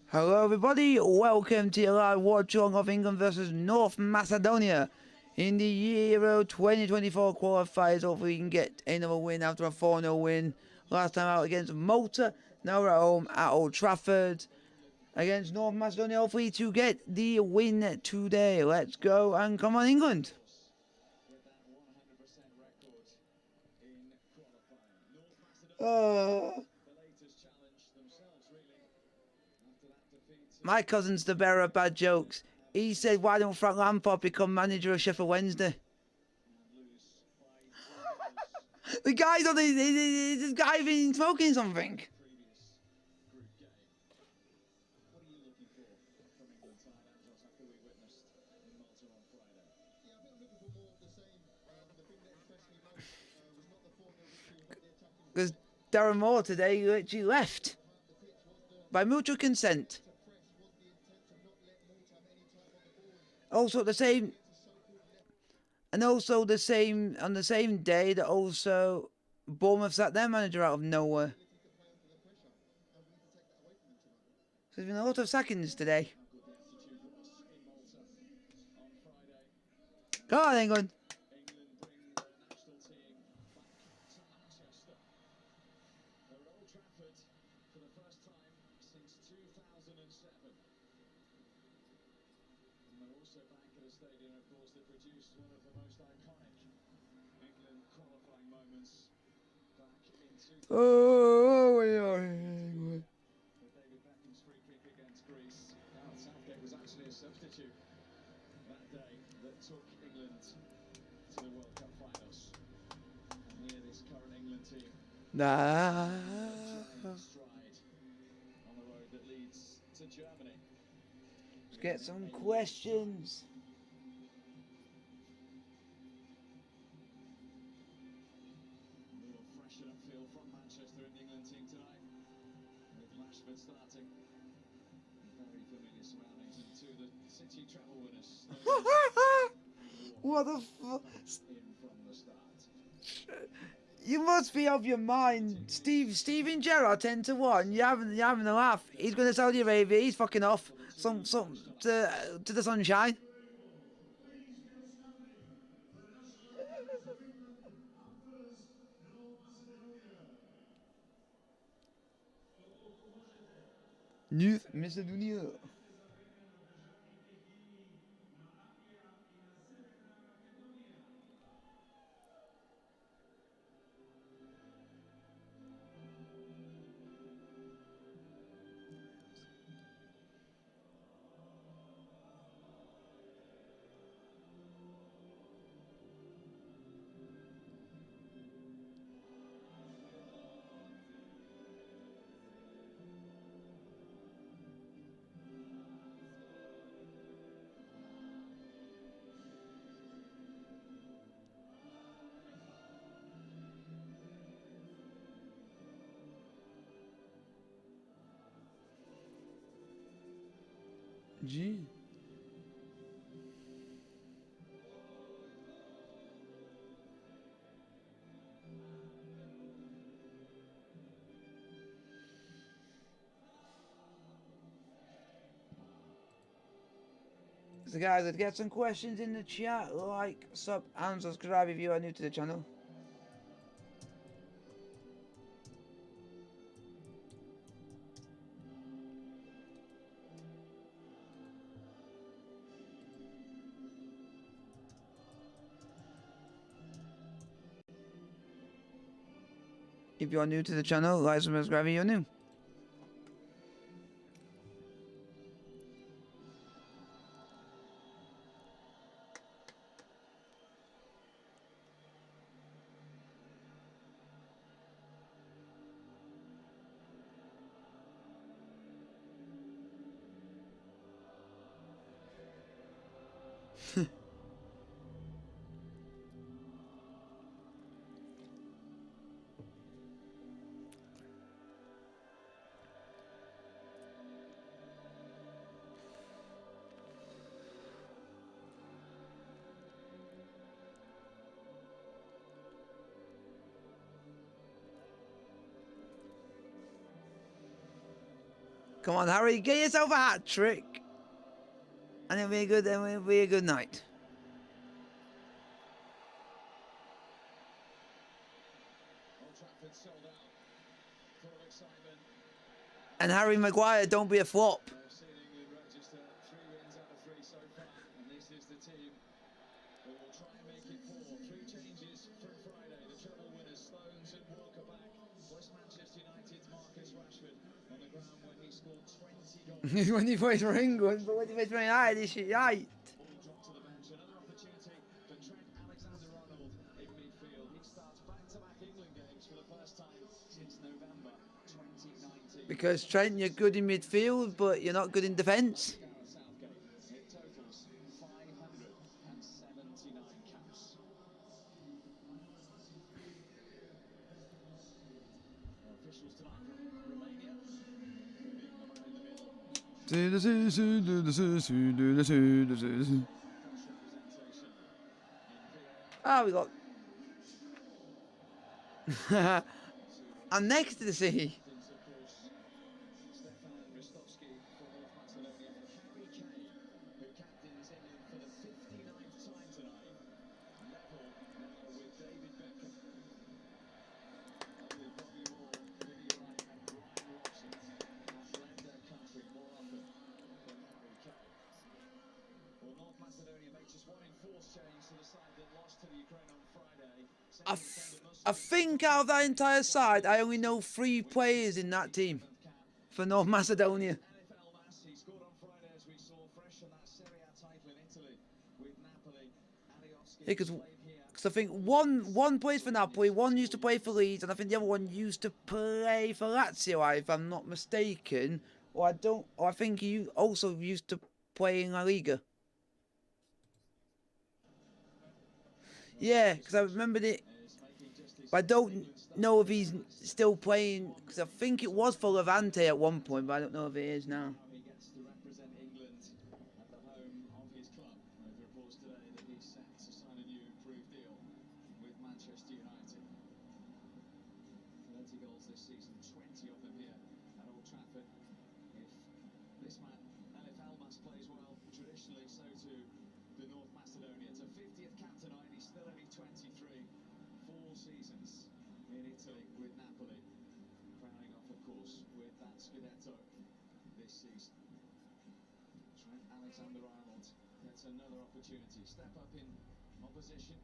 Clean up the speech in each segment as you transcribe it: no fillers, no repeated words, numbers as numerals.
Hello everybody, welcome to your live watch-along of England versus North Macedonia in the Euro 2024 qualifiers. Hopefully we can get another win after a 4-0 win last time out against Malta. Now we're at home at Old Trafford against North Macedonia, hopefully to get the win today. Let's go and come on England. My cousin's the bearer of bad jokes. He said, why don't Frank Lampard become manager of Sheffield Wednesday? The guy's on this guy been smoking something. Because Darren Moore today literally left by mutual consent. Also the same, and also on the same day that also Bournemouth sacked their manager out of nowhere. So there's been a lot of sackings today. Go on, England. Oh, England. David Beckham's free kick against Greece. Southgate was actually a substitute that day that took England to the World Cup finals. And here this current England team stride on the road that leads to Germany. Let's get some questions. A little freshen up feel from Manchester in the England team tonight, with Rashford starting. Very familiar surroundings, and two the City treble winners. What the fuck? In from the start. You must be off your mind. Steven Gerrard 10-1. You're having a laugh. He's going to Saudi Arabia. He's fucking off. To the sunshine. North Macedonia. Gee. So guys, let's get some questions in the chat. Like, sub, and subscribe if you are new to the channel. If you are new to the channel, like and subscribe if you're new. Come on, Harry, get yourself a hat trick, and it'll be a good. Then it'll be a good night. Old Trafford sold out. Full of excitement. And Harry Maguire, don't be a flop. I've seen England register 3 wins out of 3 so far, and this is the team that will try and make it 4. 3 changes from Friday. The treble winners, Stones and Walker back. West Manchester United's Marcus Rashford on the ground when he scored 20 goals. When he plays for England, but when he plays for United, this shit right. Ball dropped to the bench. Another opportunity for Trent Alexander-Arnold in midfield. He starts back-to-back England games for the first time since November 2019. Because Trent, you're good in midfield, but you're not good in defence. Southgate. It totals 579 caps. Officials tonight from Romania. Moving the man in the middle. Representation. Ah, we got. I'm next to the sea. Captains, of course, Stefan Ristovski for North Macedonia, Harry Kane, who captains England for the 59th time tonight, level now with David Beckham, and with Bobby Moore, Vivian Wright and Brian Robson, have led their country more often than Harry Kane. Well, North Macedonia make just 1 enforced change to the side that lost to the Ukraine on Friday. I think out of that entire side, I only know 3 players in that team for North Macedonia. NFL Mass, he scored on Friday, as we saw, fresh from that Serie A title in Italy with Napoli. Aliosky Because played here. I think one plays for Napoli, one used to play for Leeds, and I think the other one used to play for Lazio, if I'm not mistaken. Or I think he also used to play in La Liga. Yeah, because I remembered it. But I don't know if he's still playing, because I think it was for Levante at one point, but I don't know if it is now. He gets to represent England at the home of his club. With reports today that he's set to sign a new improved deal with Manchester United. 30 goals this season, 20 of them here at Old Trafford. If this man, Elif Elmas, plays well, traditionally so too the North Macedonia. It's a 50th cap tonight, he's still only 23. 4 seasons in Italy with Napoli. Crowning off, of course, with that Scudetto this season. Trent Alexander-Arnold gets another opportunity. Step up in opposition.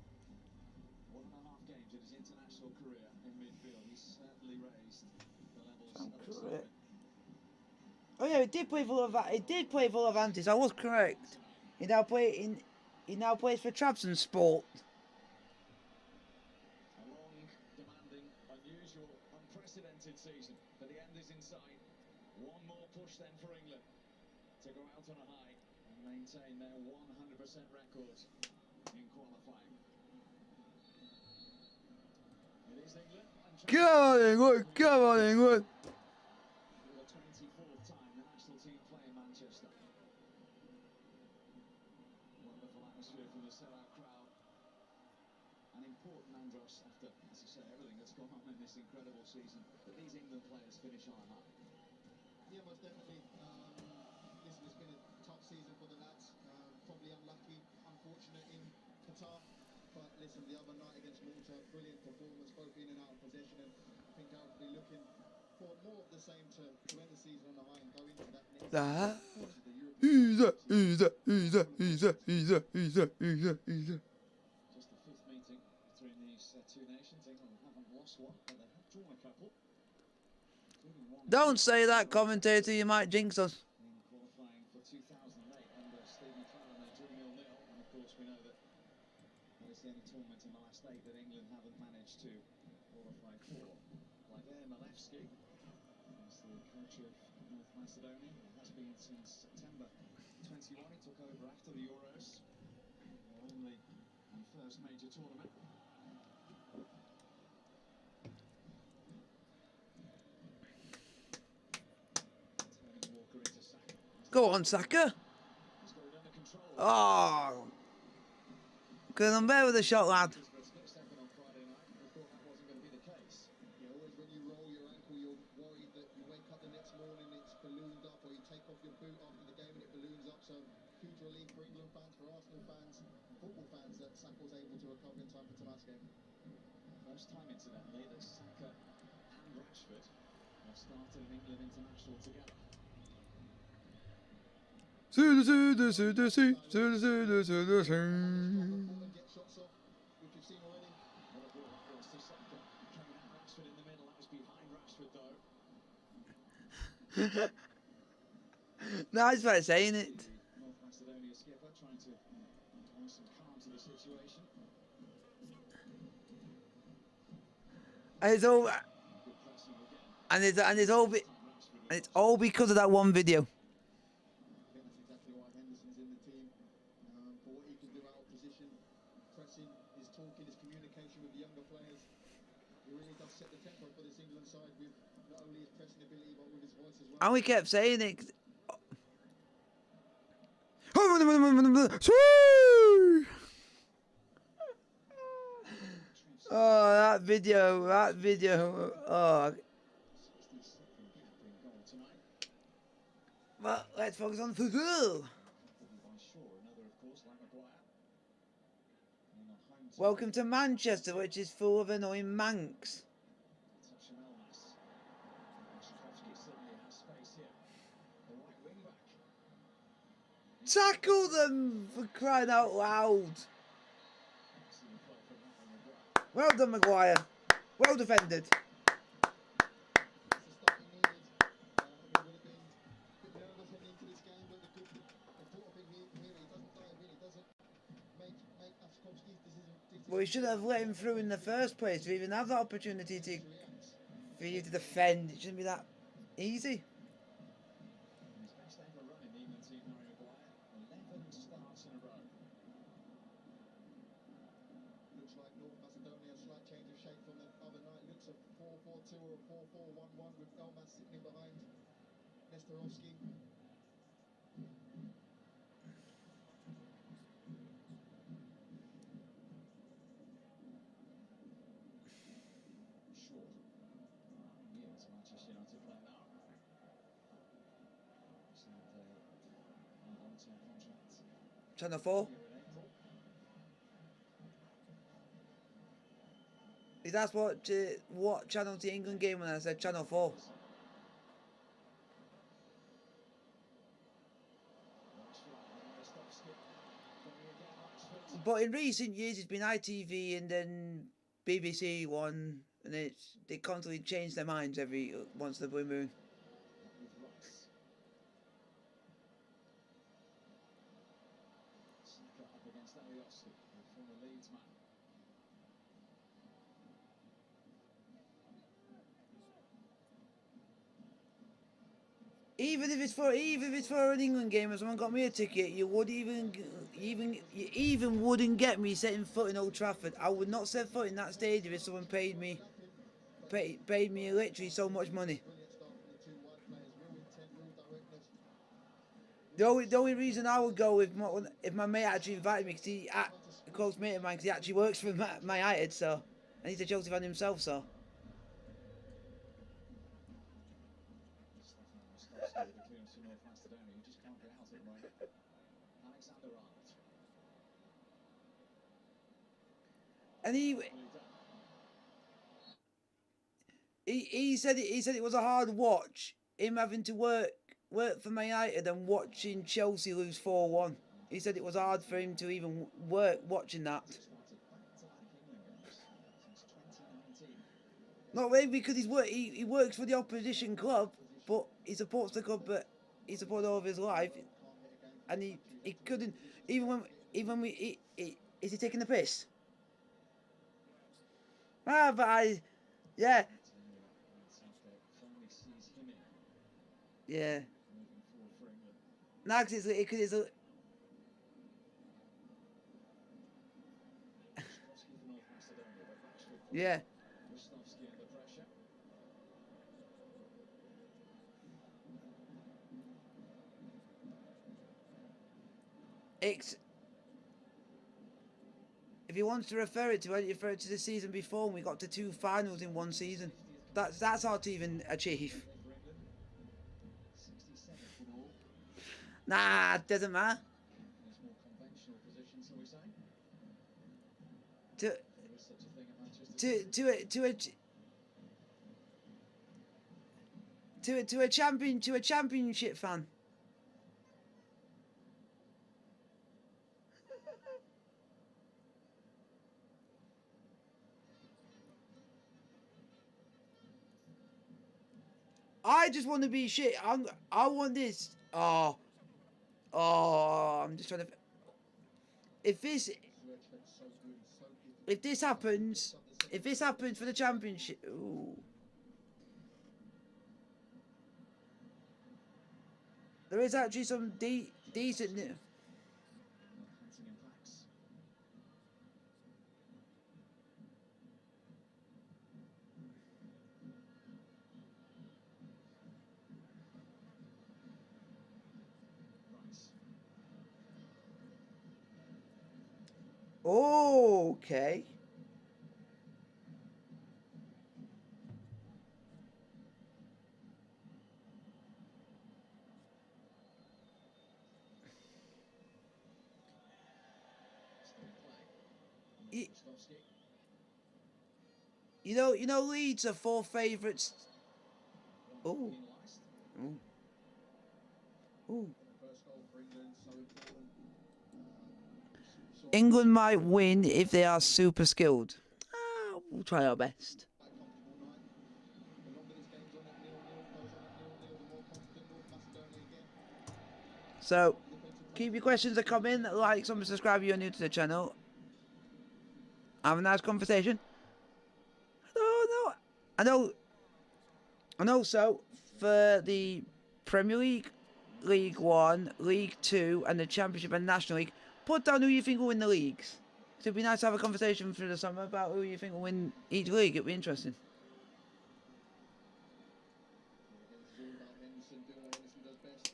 1.5 games in his international career in midfield. He's certainly raised the levels of the side. Oh yeah, he did play for Levantis. I was correct. He now plays for Trabzonspor. A long, demanding, unusual, unprecedented season, but the end is in sight. 1 more push then for England to go out on a high and maintain their 100% record in qualifying. It is England. Come on, England! Come on, England! For the 24th time, the national team play in Manchester. Wonderful atmosphere from the sellout crowd. An important Andros after, as you say, everything that's gone on in this incredible season. But these England players finish on a high. Yeah, most definitely. Listen, it's been a tough season for the lads. Probably unlucky, unfortunate in Qatar. But listen, the other night against Malta, brilliant performance, both in and out of possession. And I think I'll be looking for more of the same to end the season on a high and go into that next season. Just the 5th meeting between these 2 nations. England haven't lost one, but they have drawn a couple. Including one Don't say that, commentator, you might jinx us. in qualifying for 2008 under Steve McClaren. They drew 0-0, and of course we know that that is the only tournament in the last 8 that England haven't managed to qualify for. Vladimir Malevsky is the coach of North Macedonia. He has been since September 21. He took over after the Euros, their only and first major tournament. Turning Walker into Saka. Go on, Saka. He's got it under control. Oh. Couldn't bear with the shot, lad. For a split second on Friday night, we thought that wasn't going to be the case. Yeah, always when you roll your ankle, you're worried that you wake up the next morning, it's ballooned up fans, for Arsenal fans, football fans, that Saka was able to recover in time for tonight's game. First time, incidentally, that Saka and Rashford have started an England international together. And get shots off, which we've seen already. What a ball that was to Saka. Kane and Rashford in the middle. That was behind Rashford, though. No, I was about saying it. The North Macedonia skipper trying to bring some calm to the situation. And it's all, Good pressing again. and it's all because of that one video. I think that's exactly why Henderson's in the team. For what he can do out of position, pressing, his talking, his communication with the younger players. He really does set the tempo for this England side with not only his pressing ability but with his voice as well. And we kept saying it. Oh, that video. Oh. 62nd gap in goal tonight. Well, let's focus on football. By Shaw, another, of course, like Maguire. In a home team. Welcome to Manchester, which is full of annoying manx. Touch from Elmas. Tarkowski certainly has space here. The right wing back. Tackle them for crying out loud. Excellent play from that one, Maguire. Well done, Maguire. Well defended. That's the stuff he needed. He would have been a bit nervous heading into this game, but the thought of him here, he doesn't dive in, he doesn't make Tarkowski's decision. Well, we should have let him through in the first place to even have that opportunity to for you to defend. It shouldn't be that easy. His best ever run in the England team, Harry Maguire. 11 starts in a row. Looks like North Macedonia, a slight change of shape from the other night. Looks a 4-4-2 or a 4-4-1-1 with Elmas sitting in behind Nestorovski. Shaw. Yeah, it's Manchester United player now. Signed a long-term contract Channel 4. here in April. That's what channel the England game when I said Channel 4. But in recent years, it's been ITV and then BBC One, and they constantly change their minds every once in a blue moon. Saka up against Eliossi, the former Leeds man. Even if it's for an England game and someone got me a ticket, you even wouldn't get me setting foot in Old Trafford. I would not set foot in that stadium if someone paid me literally so much money. Brilliant start from the two wide players, real intent, real directness. The only reason I would go if my mate actually invited me, because a close mate of mine, because he actually works for my United, so, and he's a Chelsea fan himself, so. Stefano Stosky with the clearance from North Macedonia, who just can't get out at the moment. Alexander Arnold. And he said it was a hard watch, him having to work for Man United and watching Chelsea lose 4-1. He said it was hard for him to even work watching that. Started back-to-back England games since 2019. Not really, because he works for the opposition club, but he supports the club, but he supported all of his life, and he couldn't even when we is he taking the piss? Ah, but yeah. Southgate firmly sees him in, Yeah. moving forward for England. No, because it's Stosky for North Macedonia, but Rashford yeah. Stosky under pressure. If he wants to refer it to the season before, and we got to 2 finals in one season. That's hard to even achieve. For England, 67th in all. Nah, it doesn't matter. There's more to There is such a thing at Manchester to City. to a to a to a championship fan. I just want to be shit. I want this. Oh, I'm just trying to. If this Ziyech's so good, he's so gifted. if this happens, if this happens for the championship, ooh. There is actually some decent. Hunting in packs. Rice. Okay. Still in play. Y- Rostovski. You know, Leeds are 4 favourites. Oh. Penalised. Ooh. Ooh. First goal for England, so important. England might win if they are super skilled. We'll try our best. Quite a comfortable night. The longer this game's on at 0-0, goes on at 0-0, the more confident North Macedonia again. So, keep your questions that come in. Like, subscribe if you're new to the channel. Have a nice conversation. And also, for the Premier League, League 1, League 2, and the Championship and National League, put down who you think will win the leagues. So it'd be nice to have a conversation through the summer about who you think will win each league. It'd be interesting. It's all about Henderson doing what Henderson does best.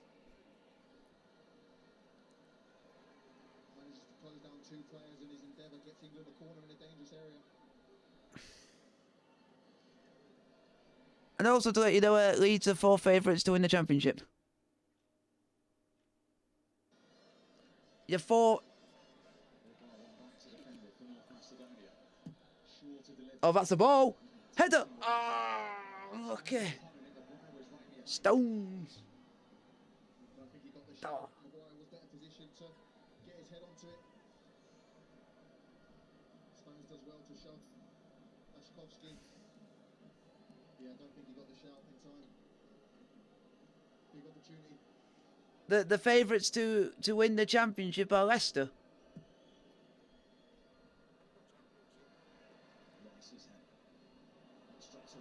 Manages to close down 2 players in his endeavour, gets England a corner in a dangerous area. And also to let you know, Leeds are 4 favourites to win the Championship. You're 4. Oh, that's the ball. Header. Oh, okay. Stones. I think he got the shot. Maguire was better positioned to get his head onto it. Stones does well to shove. Ashkovsky. Yeah, I don't think he got the shout in time. Big opportunity. The favourites to win the Championship are Leicester.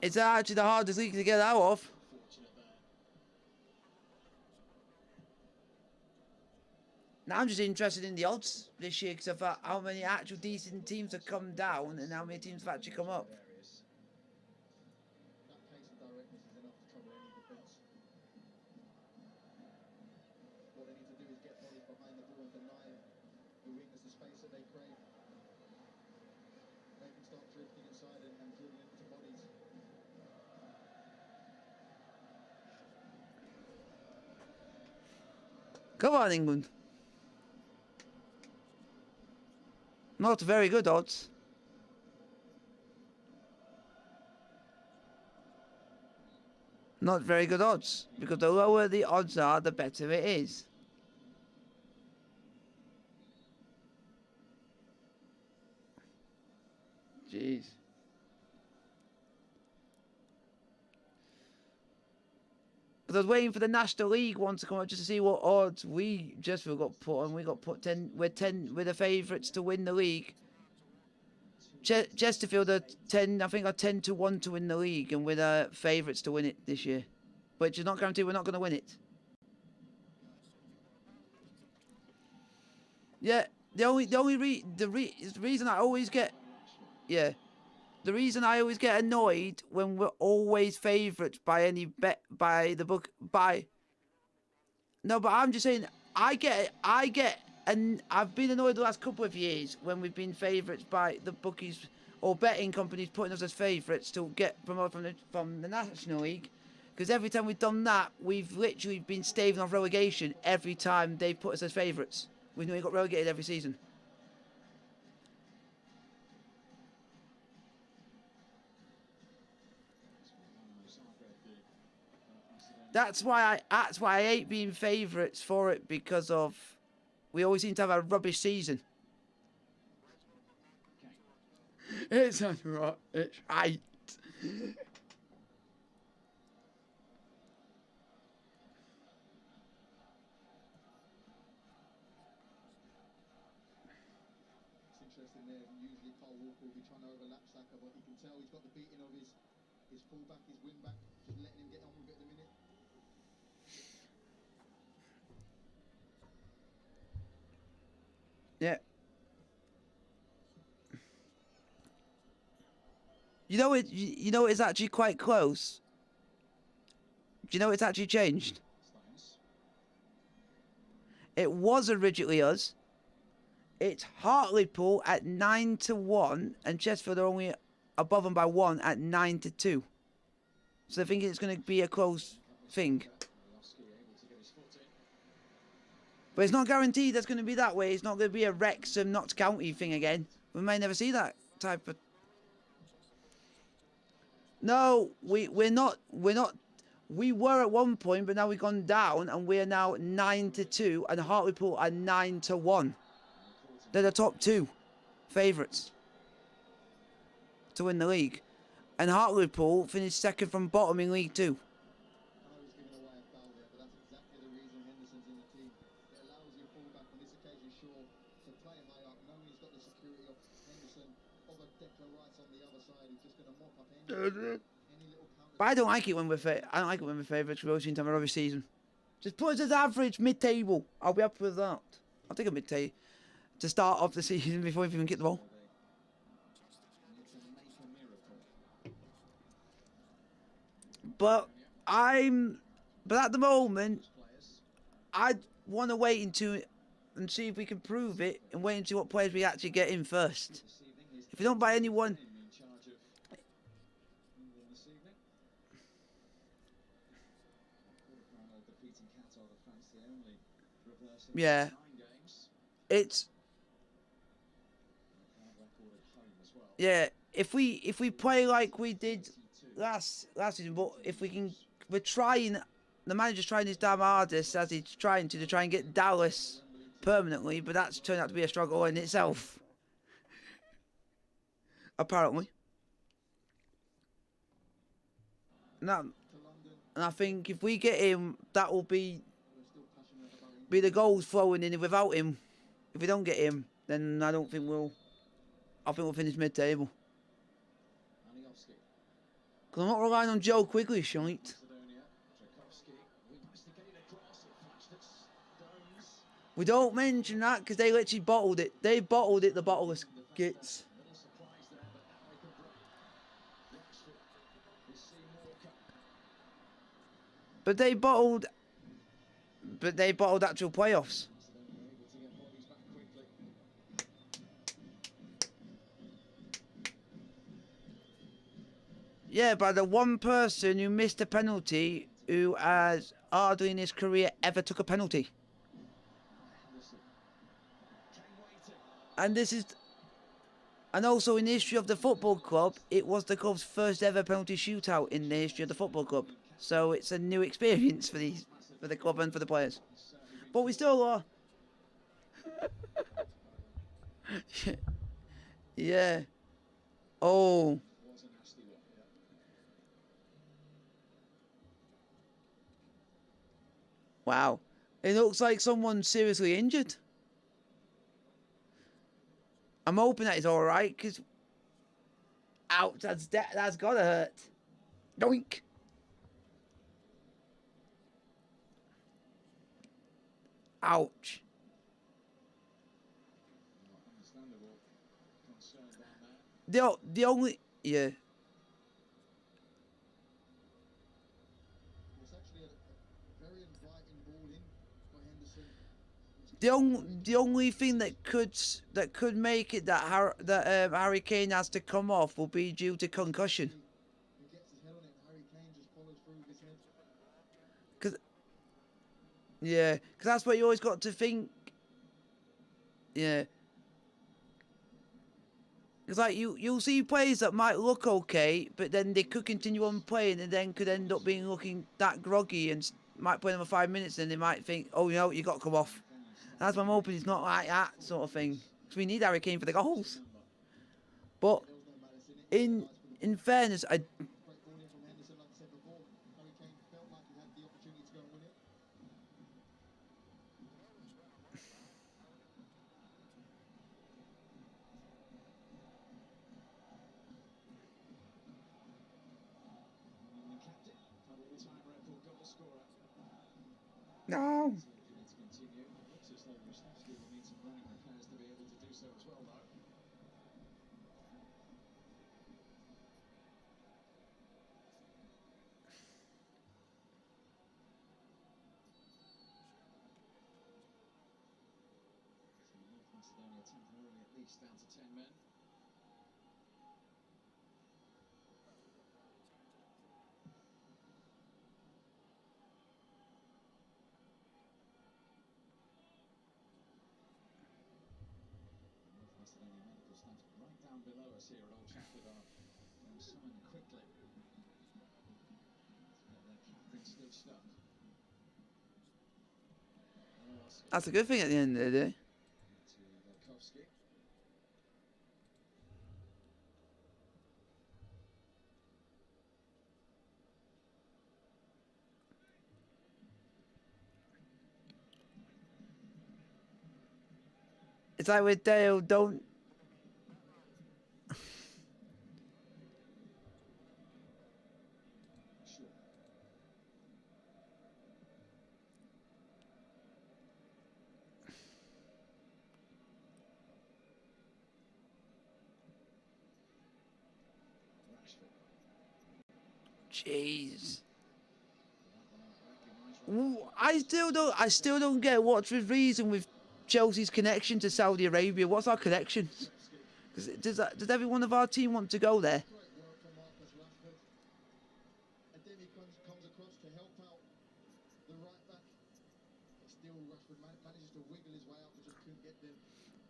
It's actually the hardest league to get out of. Now I'm just interested in the odds this year because of how many actual decent teams have come down and how many teams have actually come up. That pace and directness is enough to trouble any defence. What they need to do is get bodies behind the ball and deny the wingers the space that they crave. They can start drifting inside and dribbling into bodies. Come on, England. Not very good odds. Not very good odds. Because the lower the odds are, the better it is. Jeez. But I was waiting for the National League one to come up just to see what odds we just got put on. We got put 10. We're the favourites to win the league. Chesterfield are 10. I think are 10-1 to win the league, and we're the favourites to win it this year. Which is not guaranteed. We're not going to win it. Yeah. The reason I always get The reason I always get annoyed when we're always favourites by any bet by the book by. No, but I'm just saying I get, and I've been annoyed the last couple of years when we've been favourites by the bookies or betting companies putting us as favourites to get promoted from the National League. Because every time we've done that, we've literally been staving off relegation every time they've put us as favourites. We've nearly got relegated every season. That's why I hate being favourites for it, because of we always seem to have a rubbish season. It's right. It's right. It's interesting there. Usually Cole Walker will be trying to overlap Saka, but you can tell he's got the beating of his fullback, his wing back, just letting him get on with it at the minute. Yeah. You know it's actually quite close. Do you know it's actually changed? Stones. It was originally us. It's Hartlepool at 9-1, and Chesterfield are only above them by 1 at 9-2. So I think it's going to be a close thing. Miloski able to get his foot in. But it's not guaranteed that's going to be that way. It's not going to be a Wrexham Notts County thing again. We may never see that type of... No, we're not. We were at one point, but now we've gone down, and we are now 9-2, and Hartlepool are 9-1. They're the top two favourites to win the league, and Hartlepool finished second from bottom in League Two. I know he's given away a foul there, but that's exactly the reason Henderson's in the team. It allows your fullback on this occasion, Shaw, to play high up, knowing he's got the security of Henderson, of a Declan Rice on the other side, who's just going to mop up any little counter. But I don't like it when we're favourites. We always seem to have a rubbish season. Just put us as average, mid-table. I'll be happy with that. I'll take a mid-table to start off the season before we even get the ball. Need to make a miracle. But at the moment, Players. I want to wait and see if we can prove it, and wait and see what players we actually get in first. This evening, If we don't buy anyone, in charge of England this evening. Quarter-final defeating Qatar, the France, the only reverse in Yeah. 9 games. it's Card record at home as well. yeah. If we play like we did last season, but if we're trying. The manager's trying his damn hardest as he's trying to try and get Dallas permanently, but that's turned out to be a struggle in itself. Apparently. And I think if we get him, that will be the goals flowing in without him. If we don't get him, then I think we'll finish mid-table. Aliowski. Because I'm not relying on Joe Quigley, shite. Macedonia. Tchaikovsky. Investigated across. It flashed at Stones. We don't mention that because they literally bottled it. They bottled it, the bottleless gits. Little surprise there, but now they can break. Rashford. Is Sean Walker. But they bottled actual playoffs. Macedonia able to get bodies back quickly. Yeah, by the one person who missed a penalty, who has hardly in his career ever took a penalty. Henderson. Came waiting. And also in the history of the football club, it was the club's first ever penalty shootout in the history of the football club. So it's a new experience for the club and for the players. But we still are. Yeah. Oh. Was a nasty one. Yeah. Wow. It looks like someone's seriously injured. I'm hoping that it's alright, because... Ouch, that's gotta hurt. Doink. Ouch. Understandable concern down there. The only... Yeah. It's actually a very inviting ball in for Henderson. The only thing that could make it that Harry Kane has to come off will be due to concussion. He gets his head on it, and Harry Kane just follows through with his head. Because that's what you always got to think. Yeah. It's like you'll see players that might look okay, but then they could continue on playing and then could end up looking that groggy and might play them for 5 minutes and they might think, oh, you got to come off. That's why I'm hoping it's not like that sort of thing. Because we need Harry Kane for the goals. But in fairness, Great ball in from Henderson, like I said before. Harry Kane felt like he had the opportunity to go and win it. The captain, an all-time record goal scorer. no. So looking to continue. It looks as though Rustovski will need some running repairs to be able to do so as well, though. So North Macedonia temporarily at least down to 10 men. North Macedonia medical staff right down below us here at Old Trafford are going summoned quickly. Their captain stitched up. That's a good thing at the end of the day. To Volkovsky. It's like with Dale, don't... Sure. Rashford. Jeez. That one Ooh, I still don't get what's the reason with Chelsea's connection to Saudi Arabia. What's our connection? Does every one of our team want to go there? Great work from Marcus Rashford. And then he comes across to help out the right back. But still, Rashford manages to wiggle his way out, but just couldn't get them.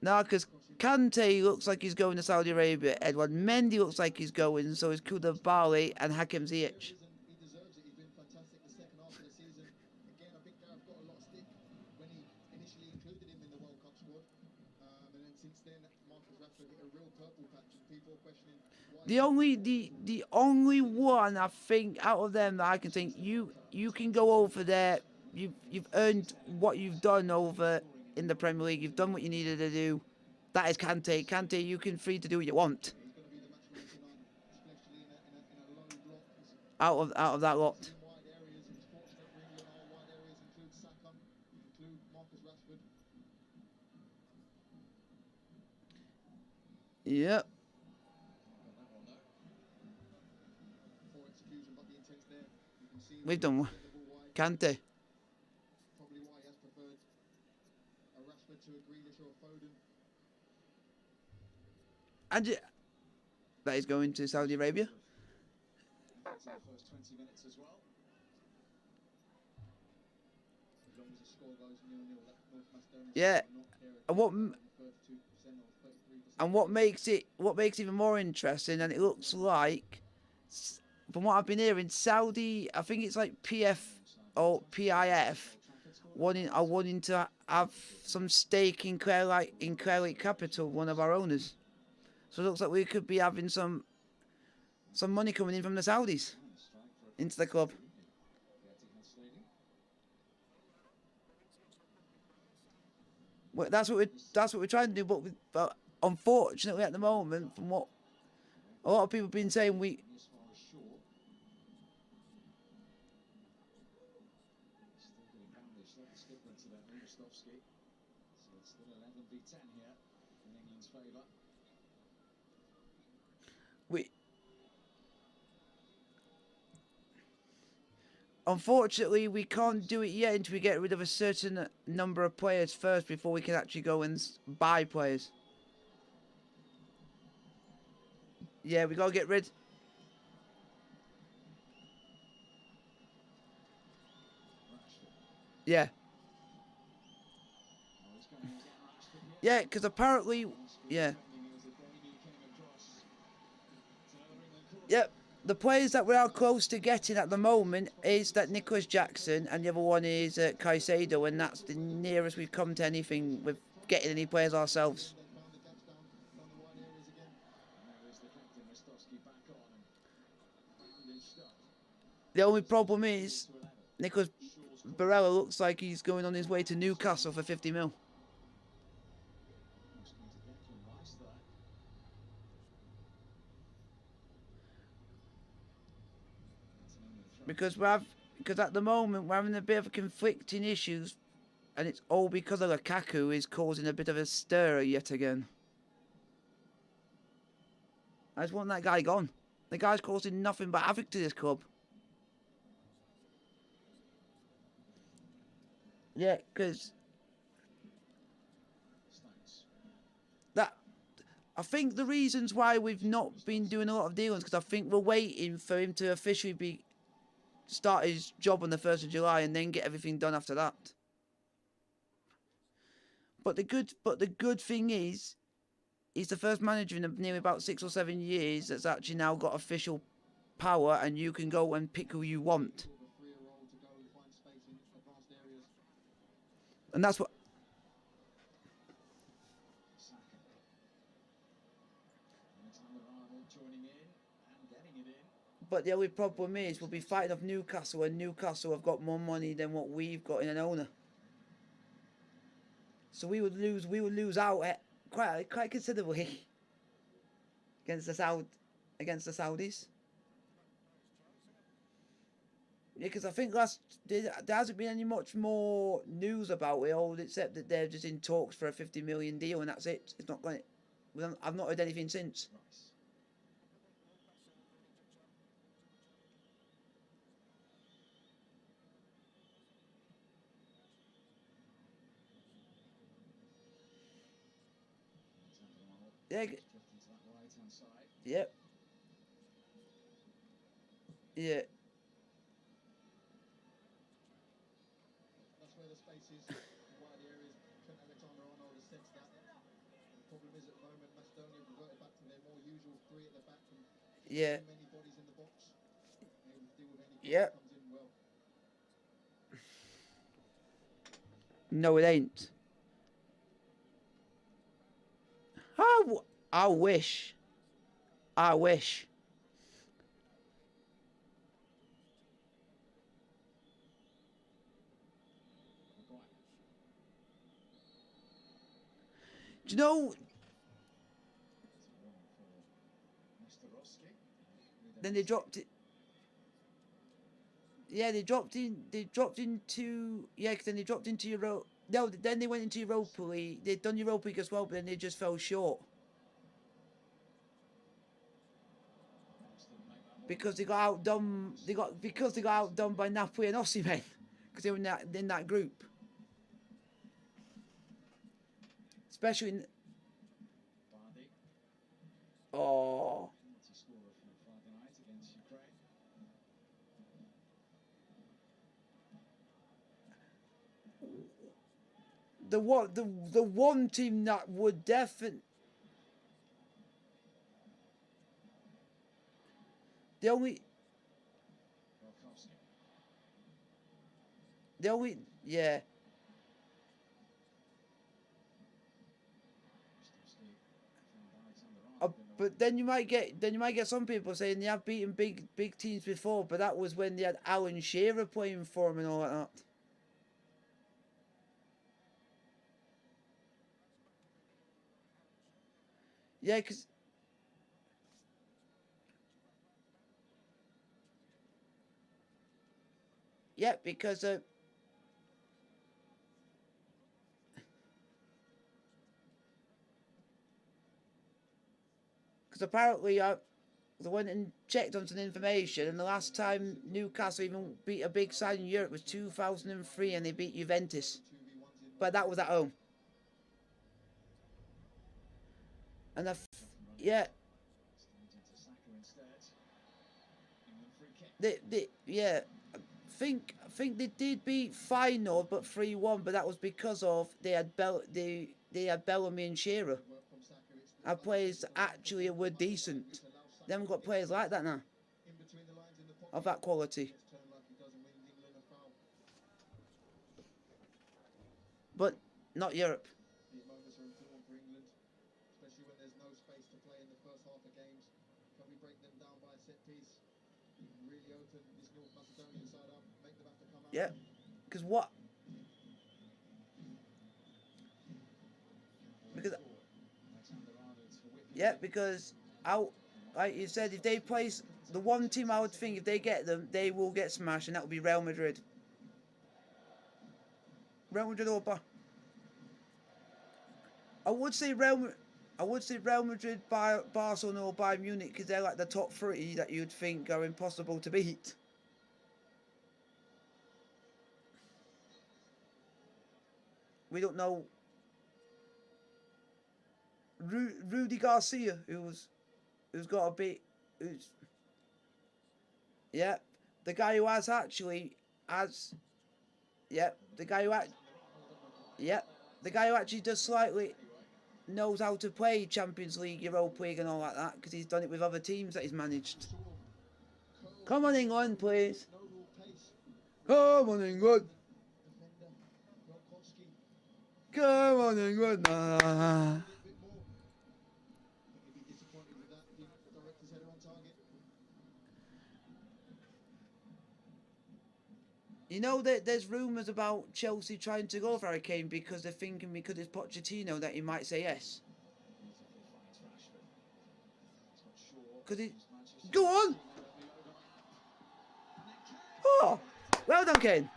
No, because Kante looks like he's going to Saudi Arabia. Edward Mendy looks like he's going. So is Koulibaly and Hakim Ziyech. He deserves it. He's been fantastic the second half of the season. Again, I think Gareth got a lot of stick when he initially included him in the World Cup squad. And then since then, Marcus Rashford hit a real purple patch, and people are questioning why. The only one I think out of them that I can think you can go over there. You've earned what you've done over in the Premier League. You've done what you needed to do. That is Kante. Kante, you can free to do what you want. He's going to be the match winner tonight, especially in a low block. Out of that lot. In wide areas, it's fortunate for England. Our wide areas include Saka, include Marcus Rashford. Yep. got that one though. Poor execution, but the intent's there. You can see We've done one. the ball wide. Kante. Probably why he has preferred a Rashford to a Grealish or a Foden. And that is going to Saudi Arabia. That's our first 20 minutes as well. As long as the score goes 0-0, that North Macedonia Yeah. will not care if And what it's 32% or 33%. and what makes it even more interesting, and it looks like, from what I've been hearing, Saudi, I think it's like PF or PIF, wanting to have some stake in Clear Lake Capital, one of our owners. So it looks like we could be having some money coming in from the Saudis into the club. Well, that's what we're trying to do, but unfortunately at the moment, from what a lot of people have been saying, we Still getting boundary slightly skipper to that Rustovsky. So it's still 11v10 here in England's favour. unfortunately we can't do it yet until we get rid of a certain number of players first before we can actually go and buy players. Yeah, we gotta get rid. Yeah. Yeah, because apparently, yeah. It was a debut came of dry Yep. The players that we are close to getting at the moment is that Nicholas Jackson, and the other one is Caicedo, and that's the nearest we've come to anything with getting any players ourselves. They found the gaps down the wide areas again. And there is the captain, Rostovsky, back on and found his stuff. The only problem is To 11. Nicholas Barella looks like he's going on his way to Newcastle for 50 mil. Almost going to Declan Rice there. That's an end of the throw. Because at the moment we're having a bit of conflicting issues, and it's all because of Lukaku is causing a bit of a stir yet again. I just want that guy gone. The guy's causing nothing but havoc to this club. Yeah, because Stones. that, I think the reasons why we've not been doing a lot of dealings, because I think we're waiting for him to officially start his job on the 1st of July and then get everything done after that. But the good thing is, he's the first manager in nearly about 6 or 7 years that's actually now got official power, and you can go and pick who you want. Sort of a freer role to go and find space in advanced areas. And that's what. Saka. Alexander-Arnold joining in and getting it in. But the only problem is we'll be fighting off Newcastle, and Newcastle have got more money than what we've got in an owner. So we would lose out at quite considerably against the Saudis. Yeah, because I think there hasn't been any much more news about it, all except that they're just in talks for a 50 million deal, and that's it. It's not going. I've not heard anything since. Rice. Alexander-Arnold. Yeah. Drifting to that right-hand side. Yep. Yeah. That's where the space is. Wide areas. Trent Alexander-Arnold has sensed that. The problem is at the moment, Macedonia have reverted back to their more usual three at the back and Yeah. too many bodies in the box. Able to deal with anything Yeah. that comes in well. No, it ain't. I wish. I wish. Maguire. Do you know? It's a run for Mr. Rosky. Then they dropped it. Yeah, they dropped into. Yeah, because then they dropped into Euro. No, then they went into Europa League. They'd done Europa League as well, but then they just fell short because they got outdone. Because they got outdone by Napoli and Osimhen because they were in that group. Especially in. Bardi. Oh. Penalty scorer from Friday night against Ukraine. The one team that would definitely. The only. Yeah. But then you might get some people saying they have beaten big teams before, but that was when they had Alan Shearer playing for them and all like that. Yeah, because apparently I went and checked on some information, and the last time Newcastle even beat a big side in Europe was 2003, and they beat Juventus, but that was at home. And yeah. Yeah. I think they did beat Feyenoord, but 3-1, but that was because of they had Bellamy and Shearer. Our players actually were decent. They haven't got players like that now, in between the lines in the pocket. of that quality. Gets turned like he does and wins England a foul. But not Europe. These moments are important for England, especially when there's no space to play in the first half of games. Can we break them down by a set piece? Really open this North Macedonian side up, make them have to come out. Yeah, because what? Because yeah, because out, like you said, if they place the one team, I would think if they get them, they will get smashed, and that would be Real Madrid. Real Madrid or I would say Real Madrid, Barcelona, or Bayern Munich, because they're like the top three that you'd think are impossible to beat. We don't know. Rudy Garcia, who's got a bit, yeah, the guy who has actually the guy who actually does slightly knows how to play Champions League, Europa League, and all like that, because he's done it with other teams that he's managed. Come on, England, please. Come on, England. Come on, England. Nah. You know that there's rumours about Chelsea trying to go for Harry Kane because they're thinking because it's Pochettino that he might say yes. Because he... Go on! Oh! Well done, Kane.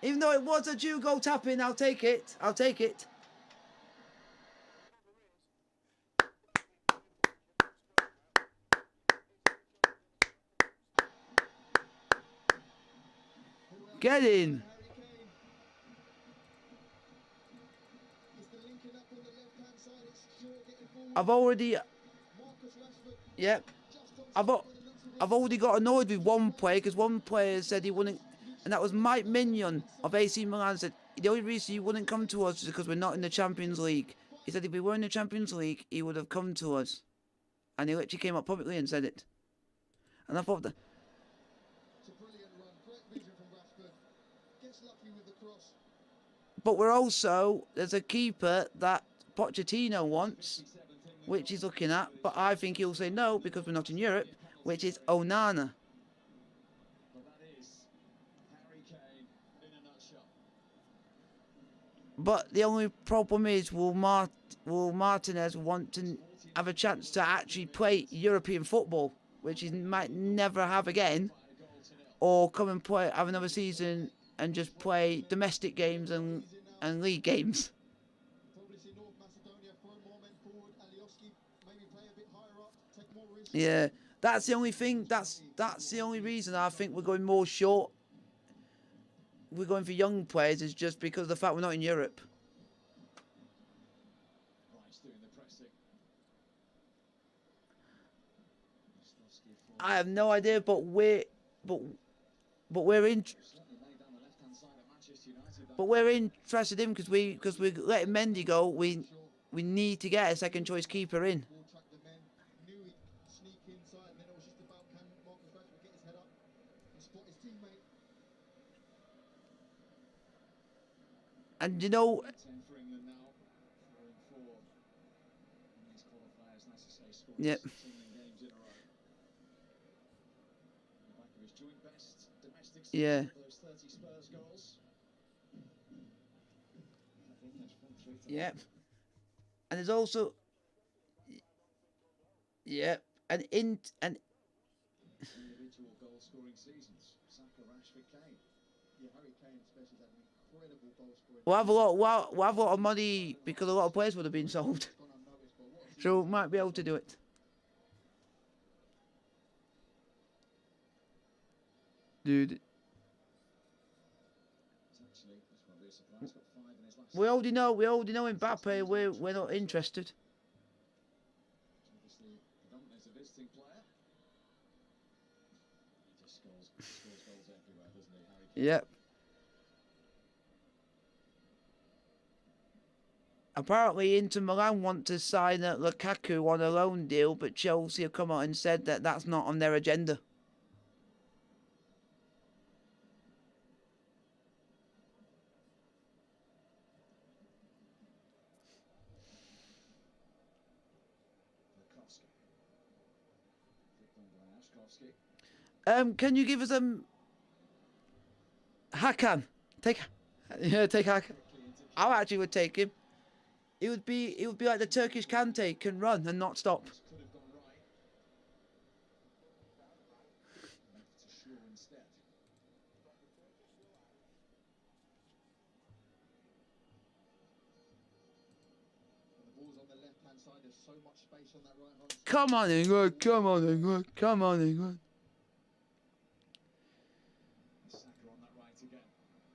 Even though it was a due goal tap-in, I'll take it. I'll take it. Get in. I've already... Yep. I've already got annoyed with one player because one player said he wouldn't... And that was Mike Mignon of AC Milan. Said the only reason he wouldn't come to us is because we're not in the Champions League. He said if we were in the Champions League, he would have come to us. And he literally came up publicly and said it. And I thought that... But we're also... There's a keeper that Pochettino wants, which he's looking at. But I think he'll say no because we're not in Europe, which is Onana. But the only problem is, will Martinez want to have a chance to actually play European football, which he might never have again, or come and have another season and just play domestic games and league games? Yeah, that's the only thing. That's the only reason I think we're going more short. We're going for young players is just because of the fact we're not in Europe. I have no idea, but we're interested in because we're letting Mendy go. We need to get a second choice keeper in. And you know, yeah. Yeah. Yeah. And there's also, yeah, and individual goal scoring seasons. Saka, Rashford, Kane. Yeah, Harry Kane especially had an incredible goal scoring. we'll have a lot of money because a lot of players would have been sold. So we might be able to do it. Dude. We already know Mbappe, we're not interested. Yep. Apparently, Inter Milan want to sign Lukaku on a loan deal, but Chelsea have come out and said that that's not on their agenda. Can you give us Hakan? Take Hakan. I actually would take him. He would be like the Turkish Kante, can run and not stop. Come on, England! Come on, England! Come on, England!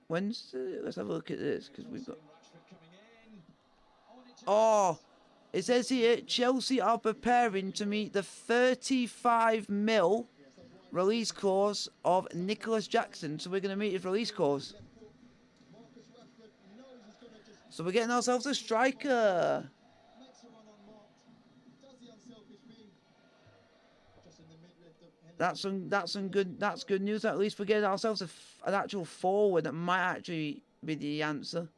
Let's have a look at this, because we've got... Oh, it says here, Chelsea are preparing to meet the 35 mil release clause of Nicholas Jackson. So we're going to meet his release clause. So we're getting ourselves a striker. That's good news. At least we're getting ourselves an actual forward that might actually be the answer.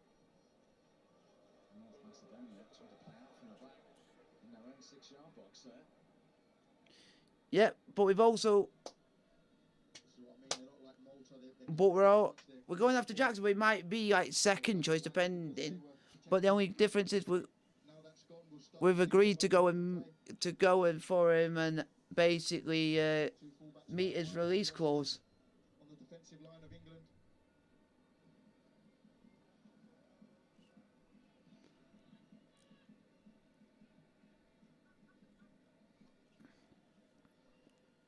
Yep, but we've also... But we're going after Jackson, but it might be like second choice depending. But the only difference is we've agreed to go and for him and basically meet his release clause.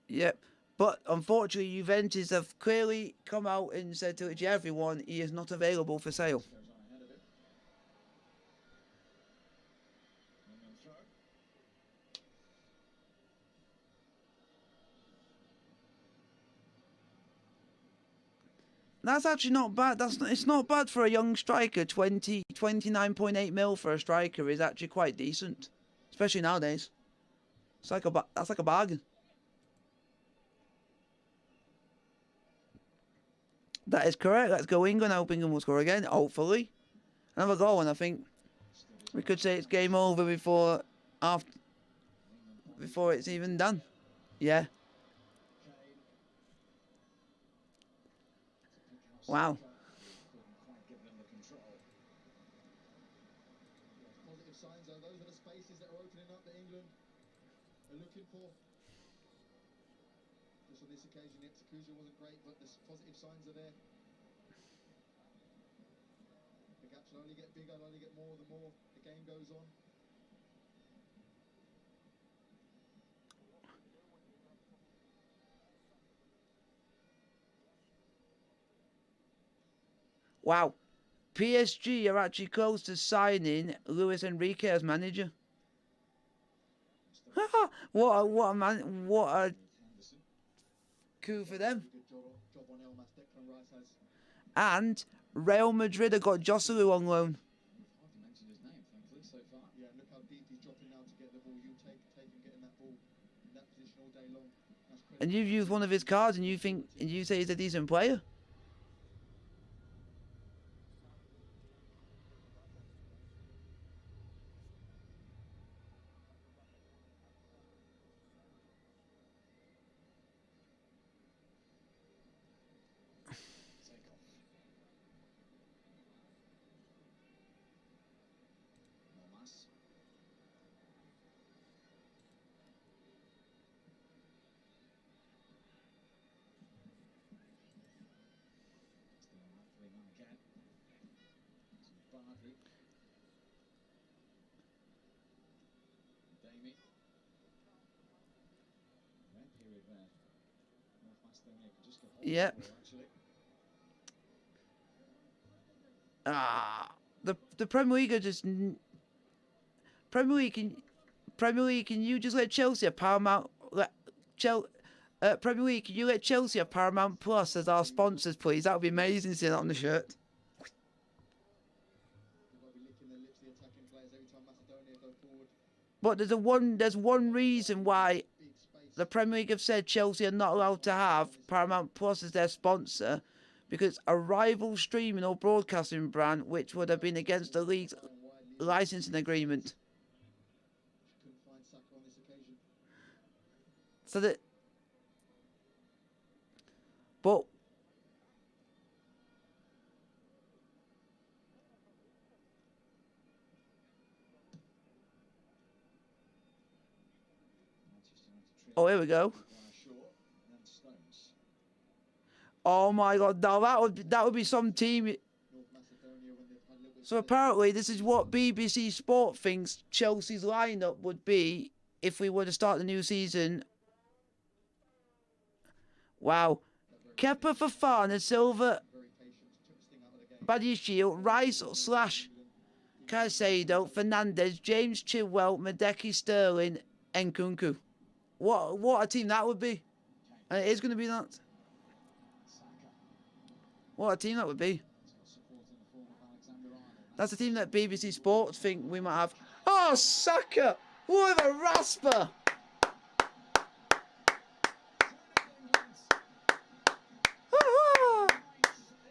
Yep. But unfortunately, Juventus have clearly come out and said to everyone he is not available for sale. That's actually not bad. It's not bad for a young striker. 29.8 mil for a striker is actually quite decent, especially nowadays. That's like a bargain. That is correct. Let's go England. I hope England will score again. Hopefully, another goal, and I think we could say it's game over before it's even done. Yeah. Wow. Positive signs, though. Those are the spaces that are opening up that England are looking for. Just on this occasion, the execution wasn't great, but the positive signs are there. The gaps will only get bigger, will only get more the more the game goes on. Wow. PSG are actually close to signing Luis Enrique as manager. What a coup for them. And Real Madrid have got Joselu on loan. Yeah, look how deep he's dropping now to get the ball. You take him getting that ball in that position all day long. And you've used one of his cards and you say he's a decent player? Yep. The Premier League are just Premier League. Can you just let Chelsea have Paramount? Premier League, can you let Chelsea have Paramount Plus as our sponsors, please? That would be amazing seeing that on the shirt. Chelsea attacking players every time Macedonia go forward. But there's one reason why Big space. the Premier League have said Chelsea are not allowed to have Paramount Plus as their sponsor, because a rival streaming or broadcasting brand, which would have been against the league's licensing agreement. Couldn't find Saka on this occasion. So that, but oh, here we go. Oh my God! Now that would be some team. North Macedonia when they've had a little bit So apparently, this is what BBC Sport thinks Chelsea's lineup would be if we were to start the new season. Wow. Kepa, Fofana, Silva, very patient, took Sting out of the game. Badiashile, Rice / Caicedo, Fernandez, James Chilwell, Madeki, Sterling, and Nkunku. What a team that would be. And it is going to be that. What a team that would be. That's the team that BBC Sports think we might have. Oh, Saka! What a rasper!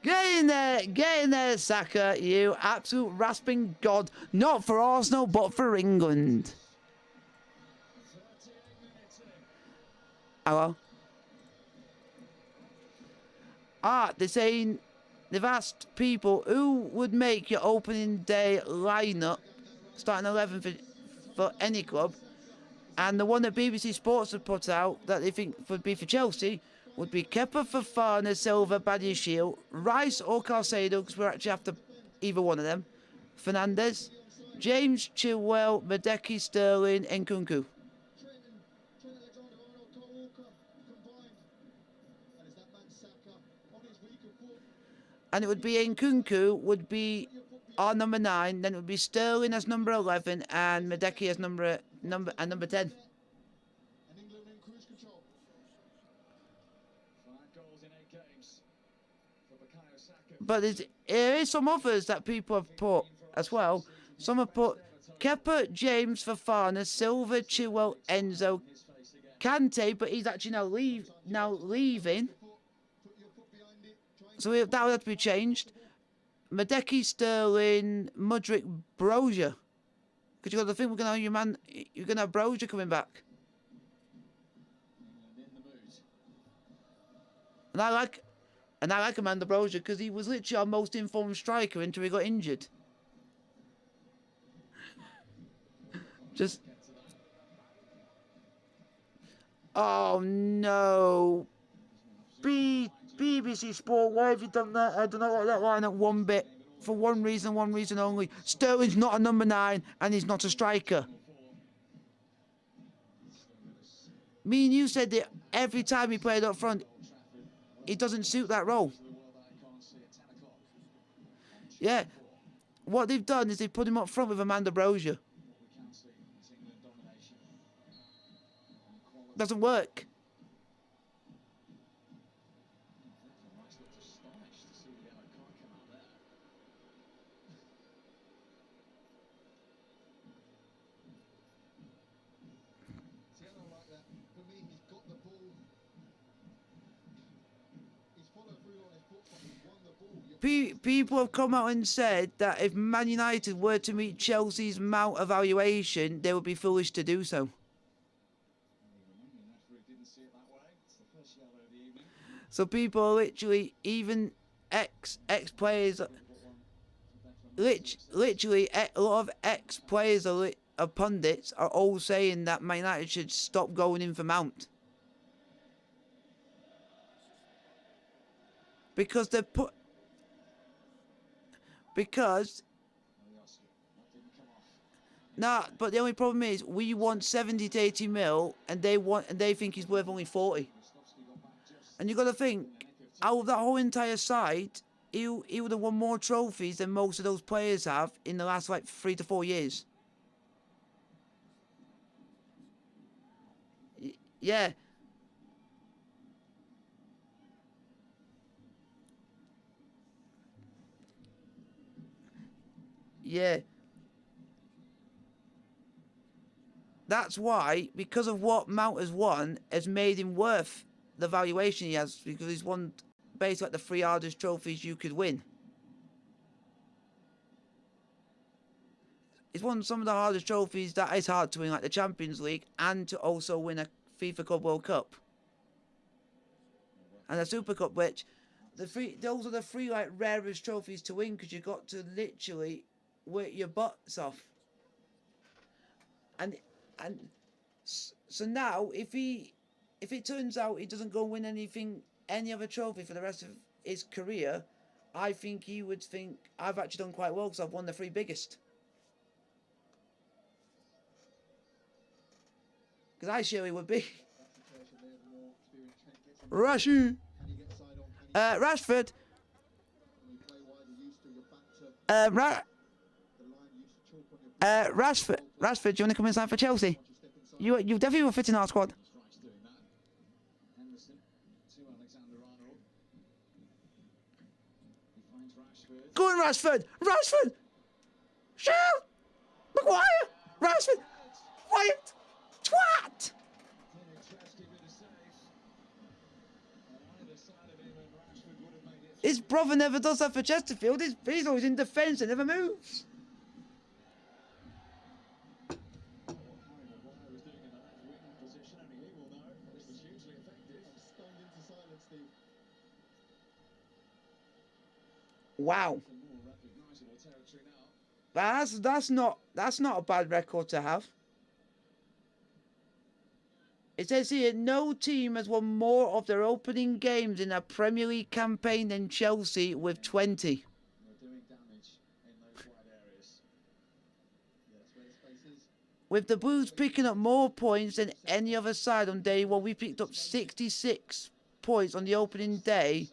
Get in there, Saka, you absolute rasping god. Not for Arsenal, but for England. Hello? They're saying, they've asked people who would make your opening day lineup, starting 11 for any club. And the one that BBC Sports have put out that they think would be for Chelsea would be Kepa, Fofana, Silva, Badiashile, Rice or Caicedo, because we're actually after either one of them. Fernandez, James Chilwell, Madeki, Sterling, and Nkunku. Trent Alexander-Arnold, Cole Walker combined. And is that man Saka on his weaker foot? And it would be Nkunku would be our number 9, then it would be Sterling as number 11, and Madeki as number 10. And England in cruise control. 5 goals in 8 games for Bukayo Saka. But there is some others that people have put as well. Some have put Kepa, James, Fofana, Silva, Chilwell, Enzo, Kante, but he's actually now leaving. Put your foot behind it. Try and So that would have to be changed. Madeki, Sterling, Mudryk, Brozier. Because you got to think we're gonna have you're gonna have Brozier coming back. England in the mood. And I like Amanda Brozier because he was literally our most informed striker until he got injured. Just. Oh no. BBC Sport, why have you done that? I do not like that lineup one bit. For one reason only. Sterling's not a number 9 and he's not a striker. Me and you said that every time he played up front, he doesn't suit that role. Yeah. What they've done is they've put him up front with Amanda Brozier. Doesn't work. see, I don't like that. For me, he's got the ball. He's followed through on his foot, but he's won the ball. People have come out and said that if Man United were to meet Chelsea's Mount evaluation, they would be foolish to do so. So people are literally, even ex players, literally a lot of ex players of pundits are all saying that Man United should stop going in for Mount. Because they're nah, but the only problem is we want 70 to 80 mil and they think he's worth only 40. And you got to think, out of that whole entire side, he would have won more trophies than most of those players have in the last like 3 to 4 years. Yeah. Yeah. that's why, because of what Mount has won, has made him worth the valuation he has, because he's won basically like the 3 hardest trophies you could win. He's won some of the hardest trophies that is hard to win, like the Champions League, and to also win a FIFA Club World Cup and a Super Cup, which those are the 3 like rarest trophies to win, because you got to literally work your butts off. And so now, if it turns out he doesn't go win any other trophy for the rest of his career, I think he would think, I've actually done quite well because I've won the 3 biggest. Because I surely would be. Rashford. Rashford. Rashford, do you want to come inside for Chelsea? You definitely will fit in our squad. Go on, Rashford! Rashford! Shoot! Maguire! Rashford! Wyatt! Twat! His brother never does that for Chesterfield. He's always in defence and never moves. Wow. That's not a bad record to have. It says here, no team has won more of their opening games in a Premier League campaign than Chelsea with 20. With the Blues picking up more points than any other side on day one, we picked up 66 points on the opening day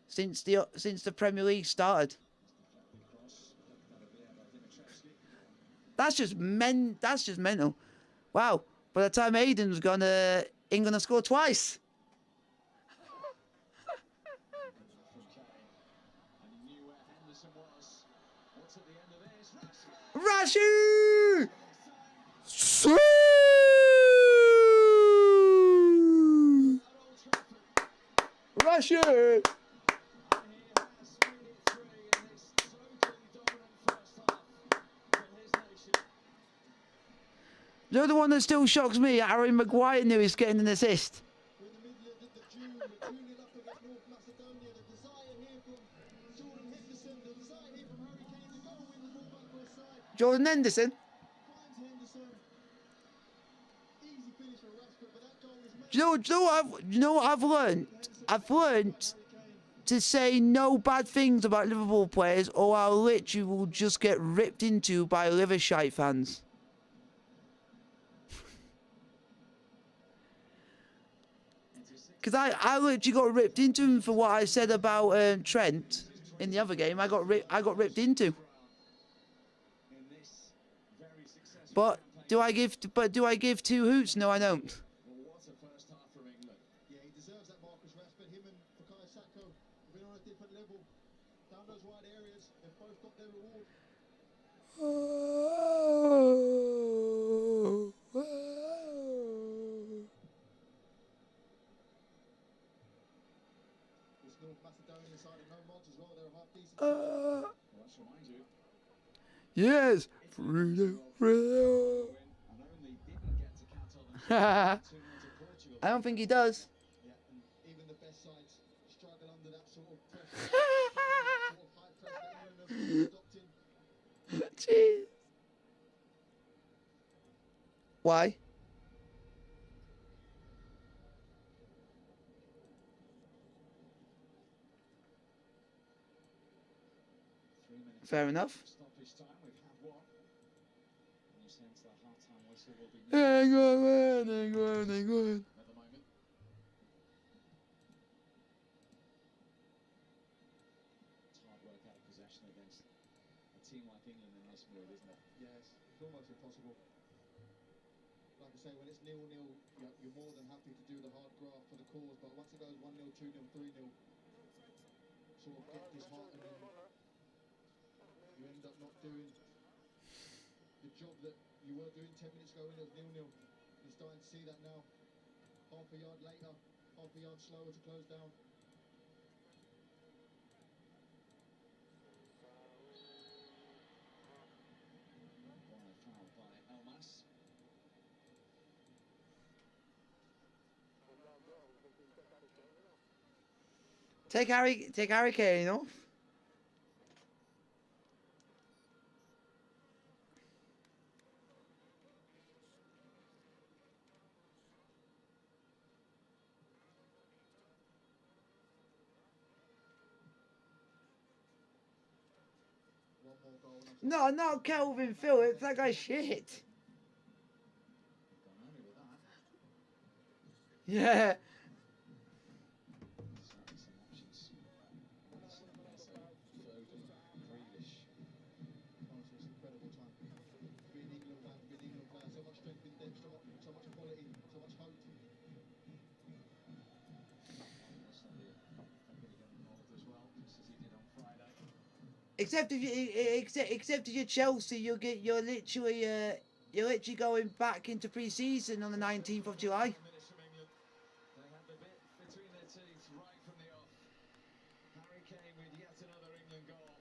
since the Premier League started. That's just mental. Wow. By the time Aiden's gone, England have scored twice. Rashi! Rashi! The other one that still shocks me, Harry Maguire knew he's getting an assist. Jordan Henderson. Do you know what I've learned? I've learned to say no bad things about Liverpool players, or I literally will just get ripped into by Livershite fans. Because I literally got ripped into him for what I said about Trent in the other game. I got ripped into. But do I give 2 hoots? No, I don't. Yeah, he deserves that, Marcus Rashford. Him and Bukayo Saka have been on a different level. Down those wide areas, they've both got their reward. This North Macedonian side of no mods as well. They're a half decent side. Yes. Freedom. I don't think he does. Yeah, and even the best sides struggle under that sort of pressure. Sort of high press that England have adopted. Jeez. Why? Fair enough. Hang on, man. Hang on. It's hard work out of possession against a team like England in this mood, isn't it? Yes, it's almost impossible. Like I say, when it's 0-0, you're more than happy to do the hard graft for the cause, but once it goes 1-0, 2-0, 3-0, sort of get disheartening. You end up not doing the job that you were doing 10 minutes ago when it was 0-0. You're starting to see that now. Half a yard later, half a yard slower to close down. Foul by Elmas. Take Harry Kane off. One more goal. And No, not Kelvin Phillips. That guy's shit. Gone early with that. Yeah. Certainly some options. Foden, Grealish. honestly, it's an incredible time. Being England fan, being England fan, so much strength in depth, so much quality, so much hope. Looks like they're going to get involved as well, just as he did on Friday. Except if you're Chelsea, you're literally going back into pre-season on the 19th of July. Minutes from England. They had the bit between their teeth right from the off. Harry Kane with yet another England goal.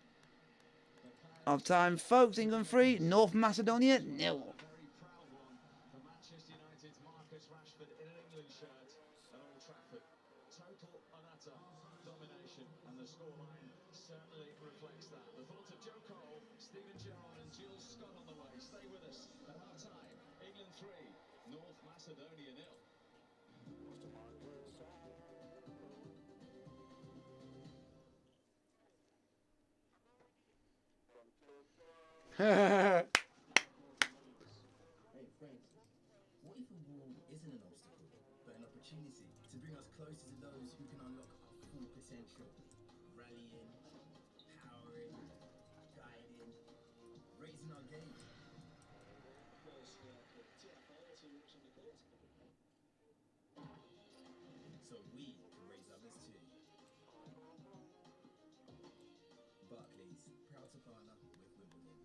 The crowd Of time, folks. England 3, North Macedonia 0. a very proud one for Manchester United's Marcus Rashford in an England shirt at Old Trafford. Total and utter domination, and the scoreline certainly reflects that. The thoughts of Joe Cole, Steven Gerrard and Jules Scott on the way. Stay with us at half time. England 3, North Macedonia 0. Hey friends, what if a wall isn't an obstacle, but an opportunity to bring us closer to those who can unlock our full potential? Rallying, powering, guiding, raising our game. So we can raise others too. Barclays, proud to partner with Wimbledon.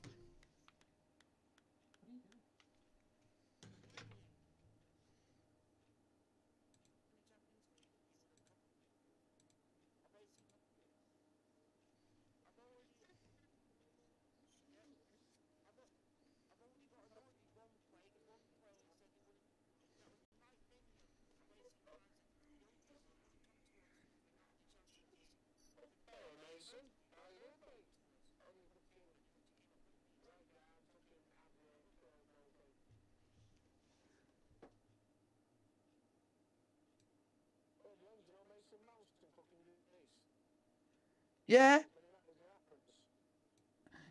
Yeah.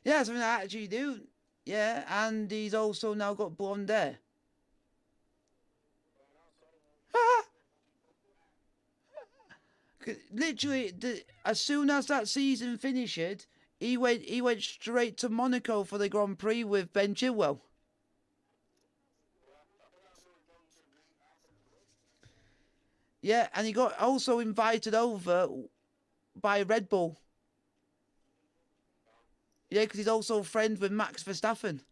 Yeah, something I actually do. Yeah, and he's also now got blonde hair. Ah! 'Cause literally, as soon as that season finished, he went straight to Monaco for the Grand Prix with Ben Chilwell. Yeah, and he got also invited over by Red Bull. Yeah, because he's also friends with Max Verstappen.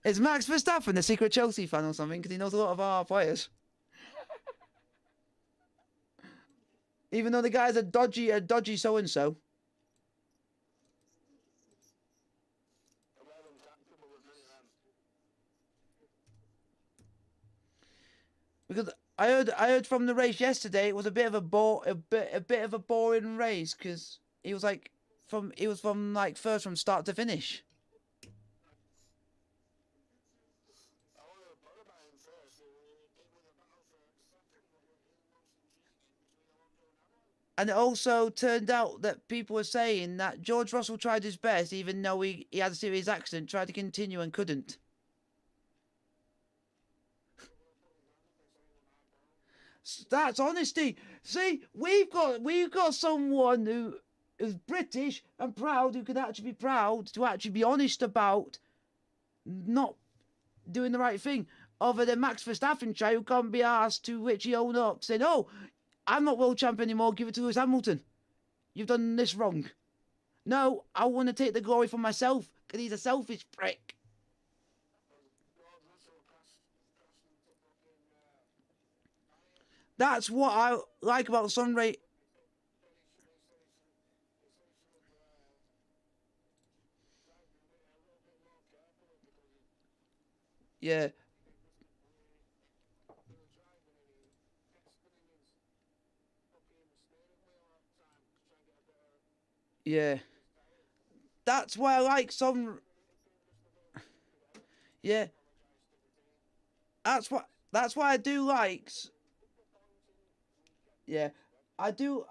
Is Max Verstappen a secret Chelsea fan or something? Because he knows a lot of our players. Even though the guy's a dodgy so-and-so. Because I heard from the race yesterday it was a bit of a bit of a boring race because he was from like first from start to finish. And it also turned out that people were saying that George Russell tried his best, even though he had a serious accident, tried to continue and couldn't. That's honesty. See, we've got someone who is British and proud, who can actually be proud to actually be honest about not doing the right thing. Other than Max Verstappen, who can't be asked to which he own up, saying, "Oh, I'm not world champion anymore. Give it to Lewis Hamilton. You've done this wrong." No, I want to take the glory for myself, because he's a selfish prick. That's what I like about Sunray. Yeah. Yeah. That's why I like some. Yeah. That's why I do like. Yeah. I do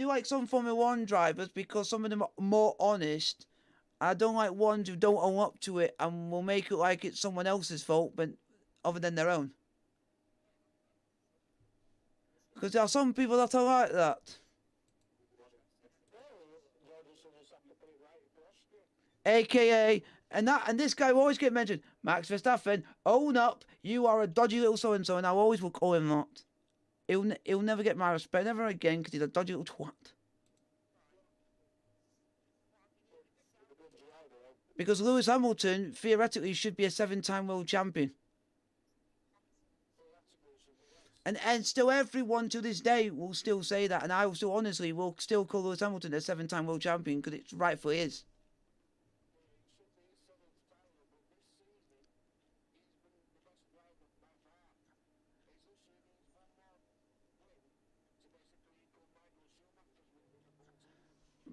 like some Formula One drivers because some of them are more honest. I don't like ones who don't own up to it and will make it like it's someone else's fault, but other than their own. Because there are some people that are like that. AKA, and this guy will always get mentioned. Max Verstappen, own up. You are a dodgy little so and so, and I always will call him that. He'll never get my respect, never again, because he's a dodgy little twat. Because Lewis Hamilton theoretically should be a 7-time world champion. And still everyone to this day will still say that, and I will still honestly will still call Lewis Hamilton a 7-time world champion because it rightfully is.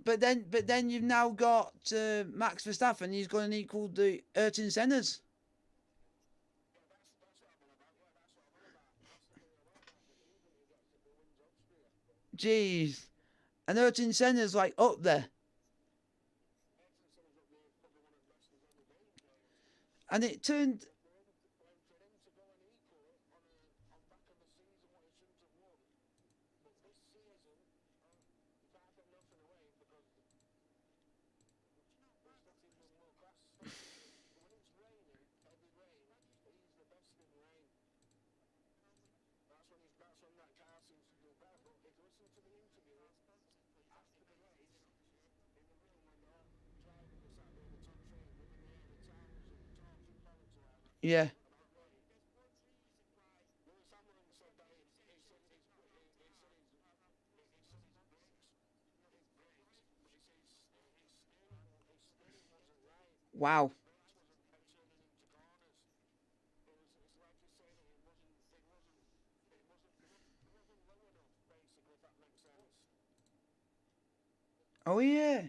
But then you've now got Max Verstappen. He's going to equal the Ayrton Senna's. Jeez, and Ayrton Senna's like up there, and it turned. Yeah. Wow. Oh yeah.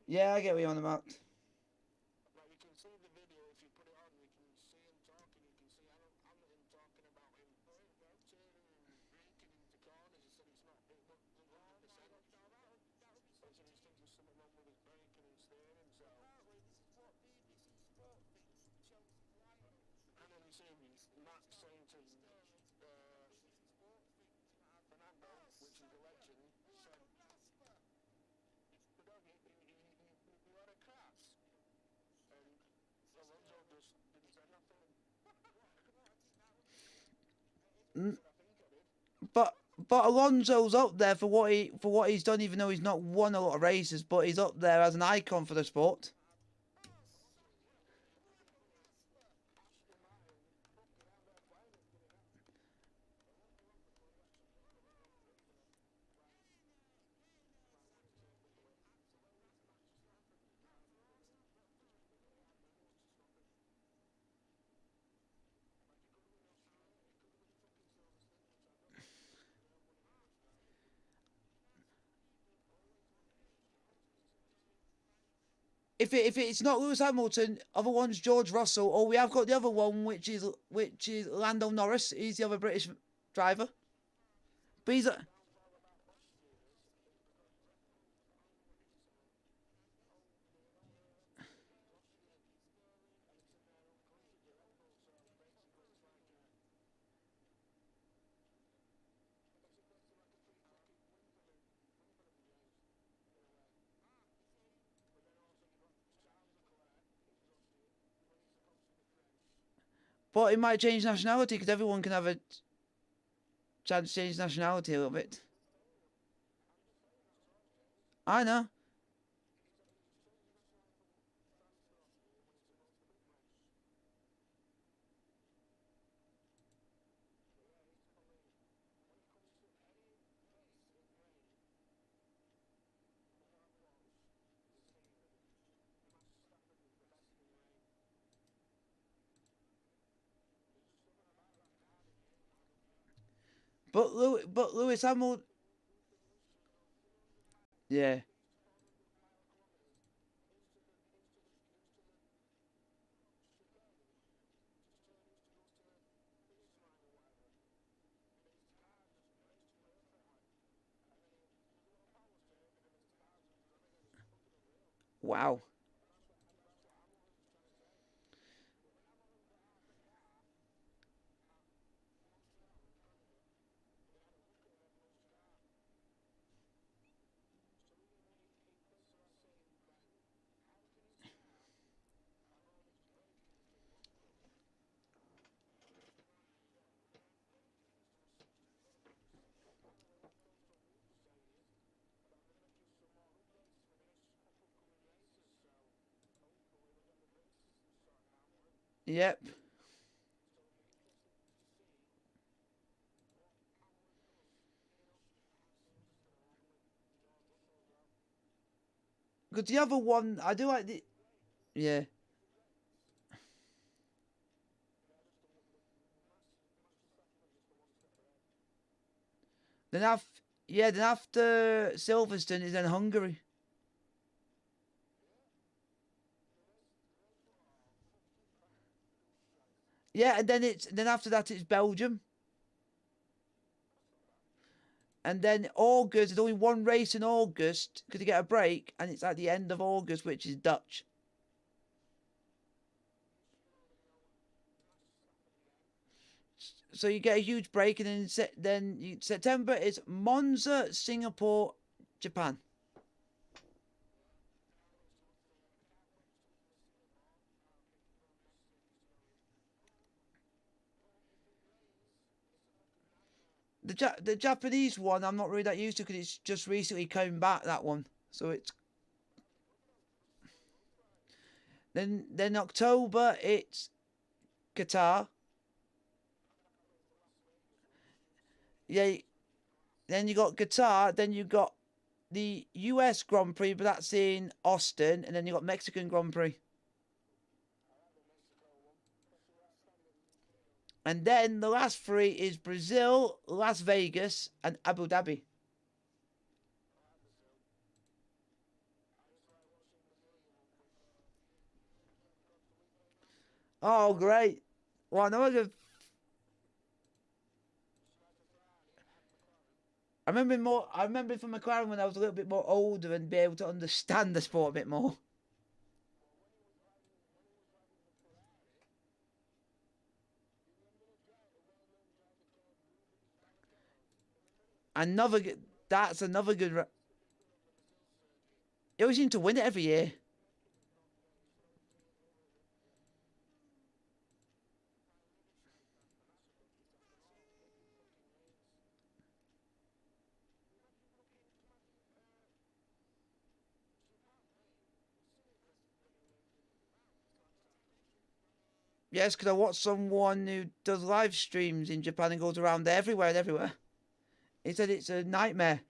Yeah, I get what you're on about. Mm, But but Alonso's up there for what he's done, even though he's not won a lot of races. But he's up there as an icon for the sport. If it's not Lewis Hamilton, other one's George Russell, or we have got the other one, which is Lando Norris. He's the other British driver. But he's a, but it might change nationality because everyone can have a chance to change nationality a little bit. I know. But Lewis Hamilton. Yeah. Wow. Yep. Because the other one, I do like the. Yeah. Then after, yeah, then after Silverstone is then Hungary. Yeah, and then after that it's Belgium, and then August. There's only one race in August because you get a break, and it's at the end of August, which is Dutch. So you get a huge break, and then September is Monza, Singapore, Japan. The Japanese one I'm not really that used to because it's just recently come back, that one. So it's then October it's Qatar. Yeah, then you got Qatar. Then you got the US Grand Prix, but that's in Austin, and then you got Mexican Grand Prix. And then the last three is Brazil, Las Vegas, and Abu Dhabi. Oh, great! Well, no, I remember from McLaren when I was a little bit more older and be able to understand the sport a bit more. Another, that's another good. He always seems to win it every year. Yes, because I watched someone who does live streams in Japan and goes around everywhere and everywhere. He said it's a nightmare.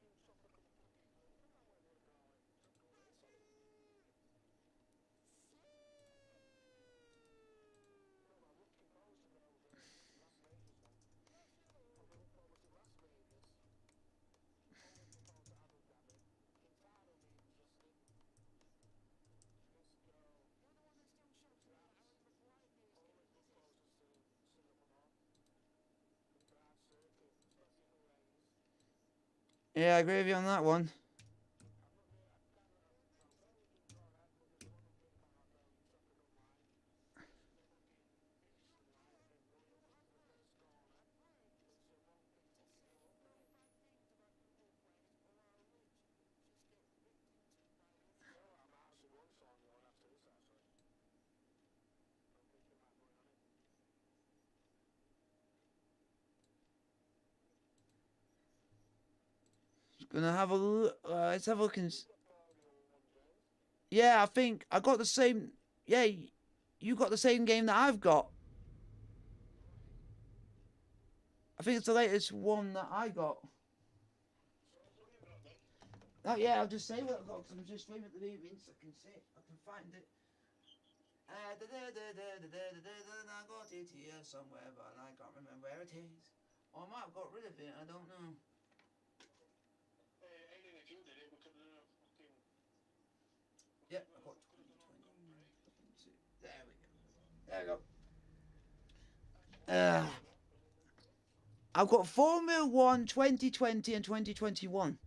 Yeah, I agree with you on that one. Gonna have a look. Let's have a look. Yeah, I think I got the same. Yeah, you got the same game that I've got. I think it's the latest one that I got. Oh yeah, I'll just say what I've got because I'm just streaming at the moment, so I can see it. I can find it. I got it here somewhere, but I can't remember where it is. I might have got rid of it, I don't know. Anything if you did it, we could have fucking. Yep, I got 20. There we go. There we go. I've got Formula 1 2020 and 2021.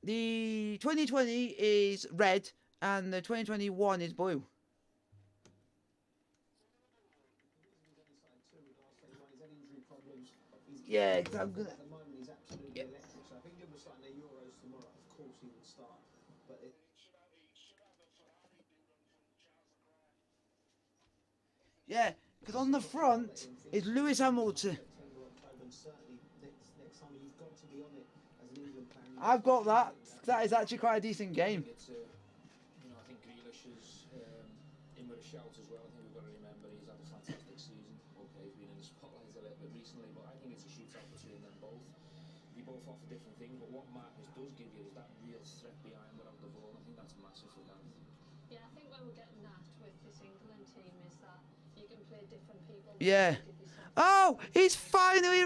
The 2020 is red and the 2021 is blue. Yeah, because I'm gonna. At the moment, he's absolutely electric. So I think he'll be starting the Euros tomorrow. Of course, he would start. But it, Yeah, because on the front is Lewis Hamilton. September, October, and certainly next summer, you've got to be on it as an England fan. I've got that. That is actually quite a decent game. It's you know, I think Grealish is in with a shout as well. I think we've got to remember he's had a fantastic season. Okay, he's been in the spotlight a little bit recently, but I think it's a shootout between them both. They both offer different things, but what Marcus does give you is that real threat behind without the ball. I think that's massive for them. Yeah, I think where we're getting at with this England team is that you can play different people. Yeah. Oh, he's finally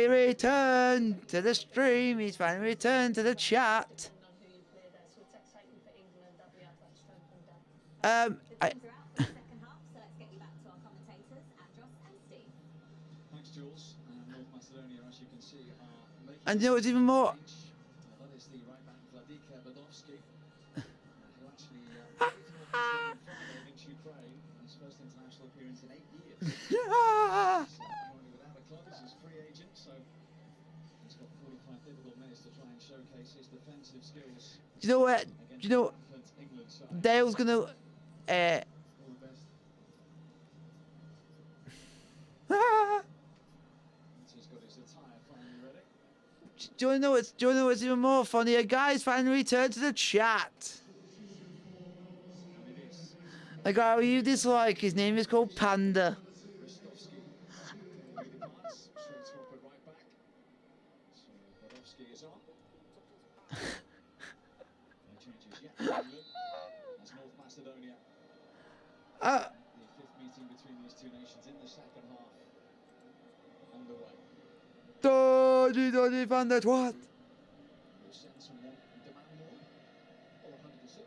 returned to the stream. He's finally returned to the chat. Depending on who you play there, so it's exciting for England that we have that strength and depth. I, Times are out for the second half, so let's get you back to our commentators, Andros and Steve. Thanks, Jules. North Macedonia, as you can see, are making. and you know what's even more? That is the right back Vladimir Badovsky, who actually played for North Macedonia Friday against Ukraine in his first international appearance in 8 years. Currently without a club, he's a free agent, so he's got 45 difficult minutes to try and showcase his defensive skills. Do you know what? Do you know Against England side. Dale's gonna? All the best. He's got his attire finally ready. Do you know what's even more funny? A guy's finally returned to the chat. And it is A guy who you dislike. His name is called Panda. Ristovski. With the pass, straight swap it right back. So Badovsky is on. No changes yet for England. As North Macedonia. Uh, The fifth meeting between these two nations in the second half underway. Dodgy Panda what? Will sense and demand more. Oh, 100%.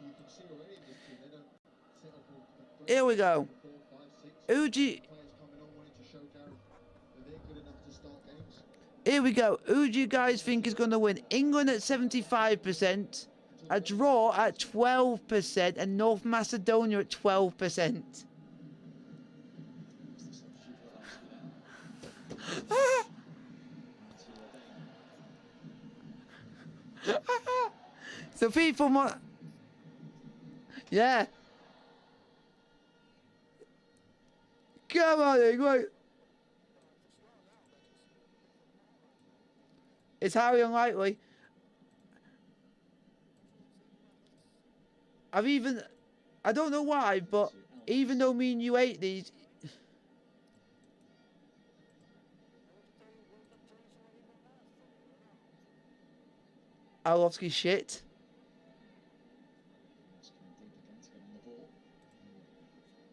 You can see already in this team, they don't set up all Here we go. 4, 5, 6 Who do you, players coming on wanting to show Gareth that they're good enough to start games. here we go. Who do you guys think is going to win? England at 75%, a draw at 12%, and North Macedonia at 12%. So people might... Yeah. Come on, England. It's highly unlikely. I don't know why, but even though me and you hate these... Arlovsky shit. That's coming deep again to get on the ball.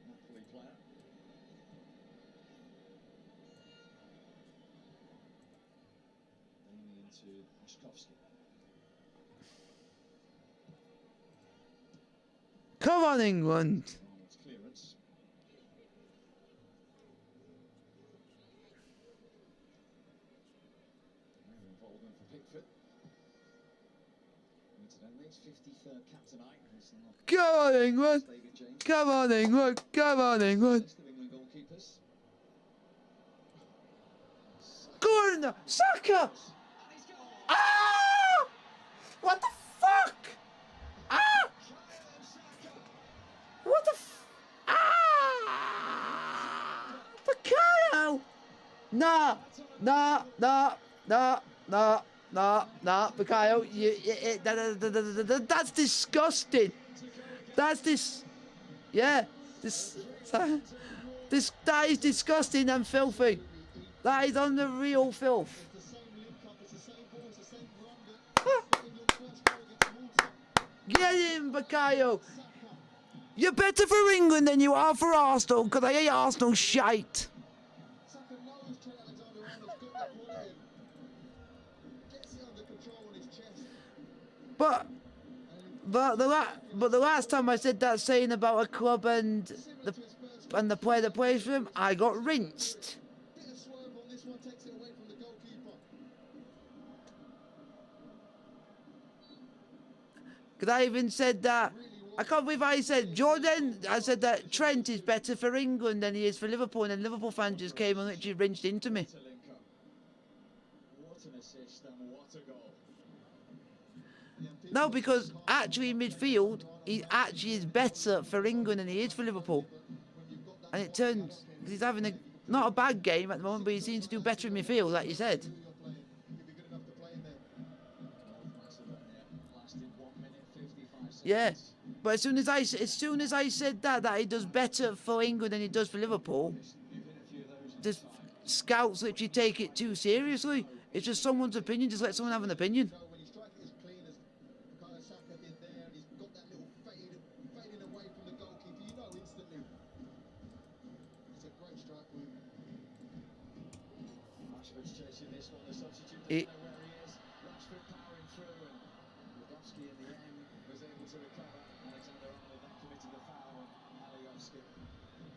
Napoli player. Leaning into Ristovski. Come on, England. Arnold's clearance. Now involvement for Pickford. Incidentally, his 53rd cap tonight. It's not Come on, England. David James. Come on, England. Come on, England. List of England goalkeepers. Gordon, Saka. And he's gone. Ah! What the fuck? Ah! Bukayo Saka. What the Ah! Bukayo! Nah, Bukayo, that's disgusting. That is disgusting and filthy. That is on the real filth. It's the same link up, it's the same ball, it's the same run that England's first goal against Malta. Get him, Bukayo. You're better for England than you are for Arsenal, because I hate Arsenal shite. Saka knows Trent Alexander-Arnold's got the quality. Gets it under control on his chest. But the last time I said that saying about a club and the player that plays for him, I got rinsed. Bit of swerve on this one, takes it away from the goalkeeper. Because I even said that, I can't believe I said, Jordan, I said that Trent is better for England than he is for Liverpool, and then Liverpool fans just came and literally rinsed into me. To link up. What an assist and what a goal. No, because actually in midfield, he actually is better for England than he is for Liverpool. And it turns, because he's having not a bad game at the moment, but he seems to do better in midfield, like you said. You'll be good enough to play in there. North Macedonia lasted 1 minute 55 seconds. Yeah, but as soon as I said that he does better for England than he does for Liverpool, You've hit a few of those. the scouts literally take it too seriously. It's just someone's opinion. Just let someone have an opinion. So when you strike it as clean as Bukayo Saka did there, and he's got that little fading away from the goalkeeper, you know instantly. It's a great strike move. Rashford's chasing this one. The substitute It- doesn't know where he is. Rashford powering through, and Lewandowski in the end was able to recover. Alexander-Arnold then committed the foul on Alioski.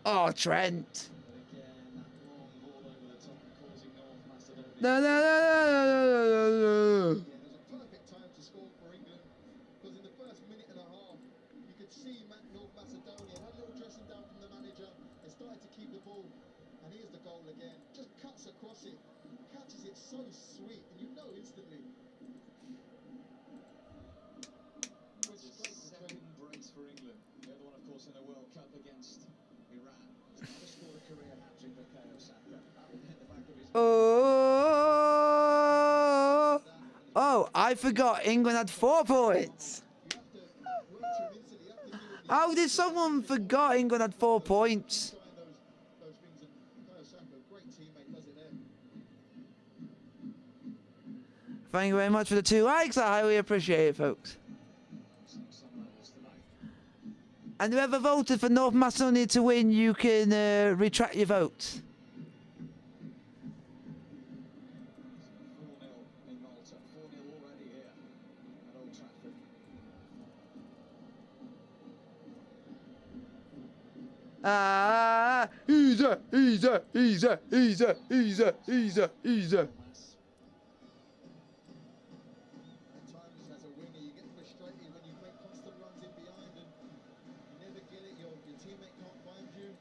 Oh, Trent. But again, that long ball over the top causing North Macedonia. No, no, no, no, no, no, no, no. Yeah, it was a perfect time to score for England, because in the first minute and a half, you could see North Macedonia had a little dressing down from the manager. They started to keep the ball, and here's the goal again. Just cuts across it, catches it so sweet, and you know instantly. It's his second brace for England. The other one, of course, in the World Cup against Iran. He's never scored a career hat-trick for Bukayo Saka. That will hit the back of his Oh, I forgot England had 4 points. You have to wait till instantly. You have to do it. How did someone forgot England had 4 points? Trying those things, and Bukayo Saka, a great teammate, does it there. Thank you very much for the 2 likes. I highly appreciate it, folks. some levels tonight. And whoever voted for North Macedonia to win, you can retract your vote. 4-0 in Malta. 4-0 already here at Old Trafford. Easy. At times, as a winger, you get frustrated when you make constant runs in behind and you never get it. Your teammate can't find you.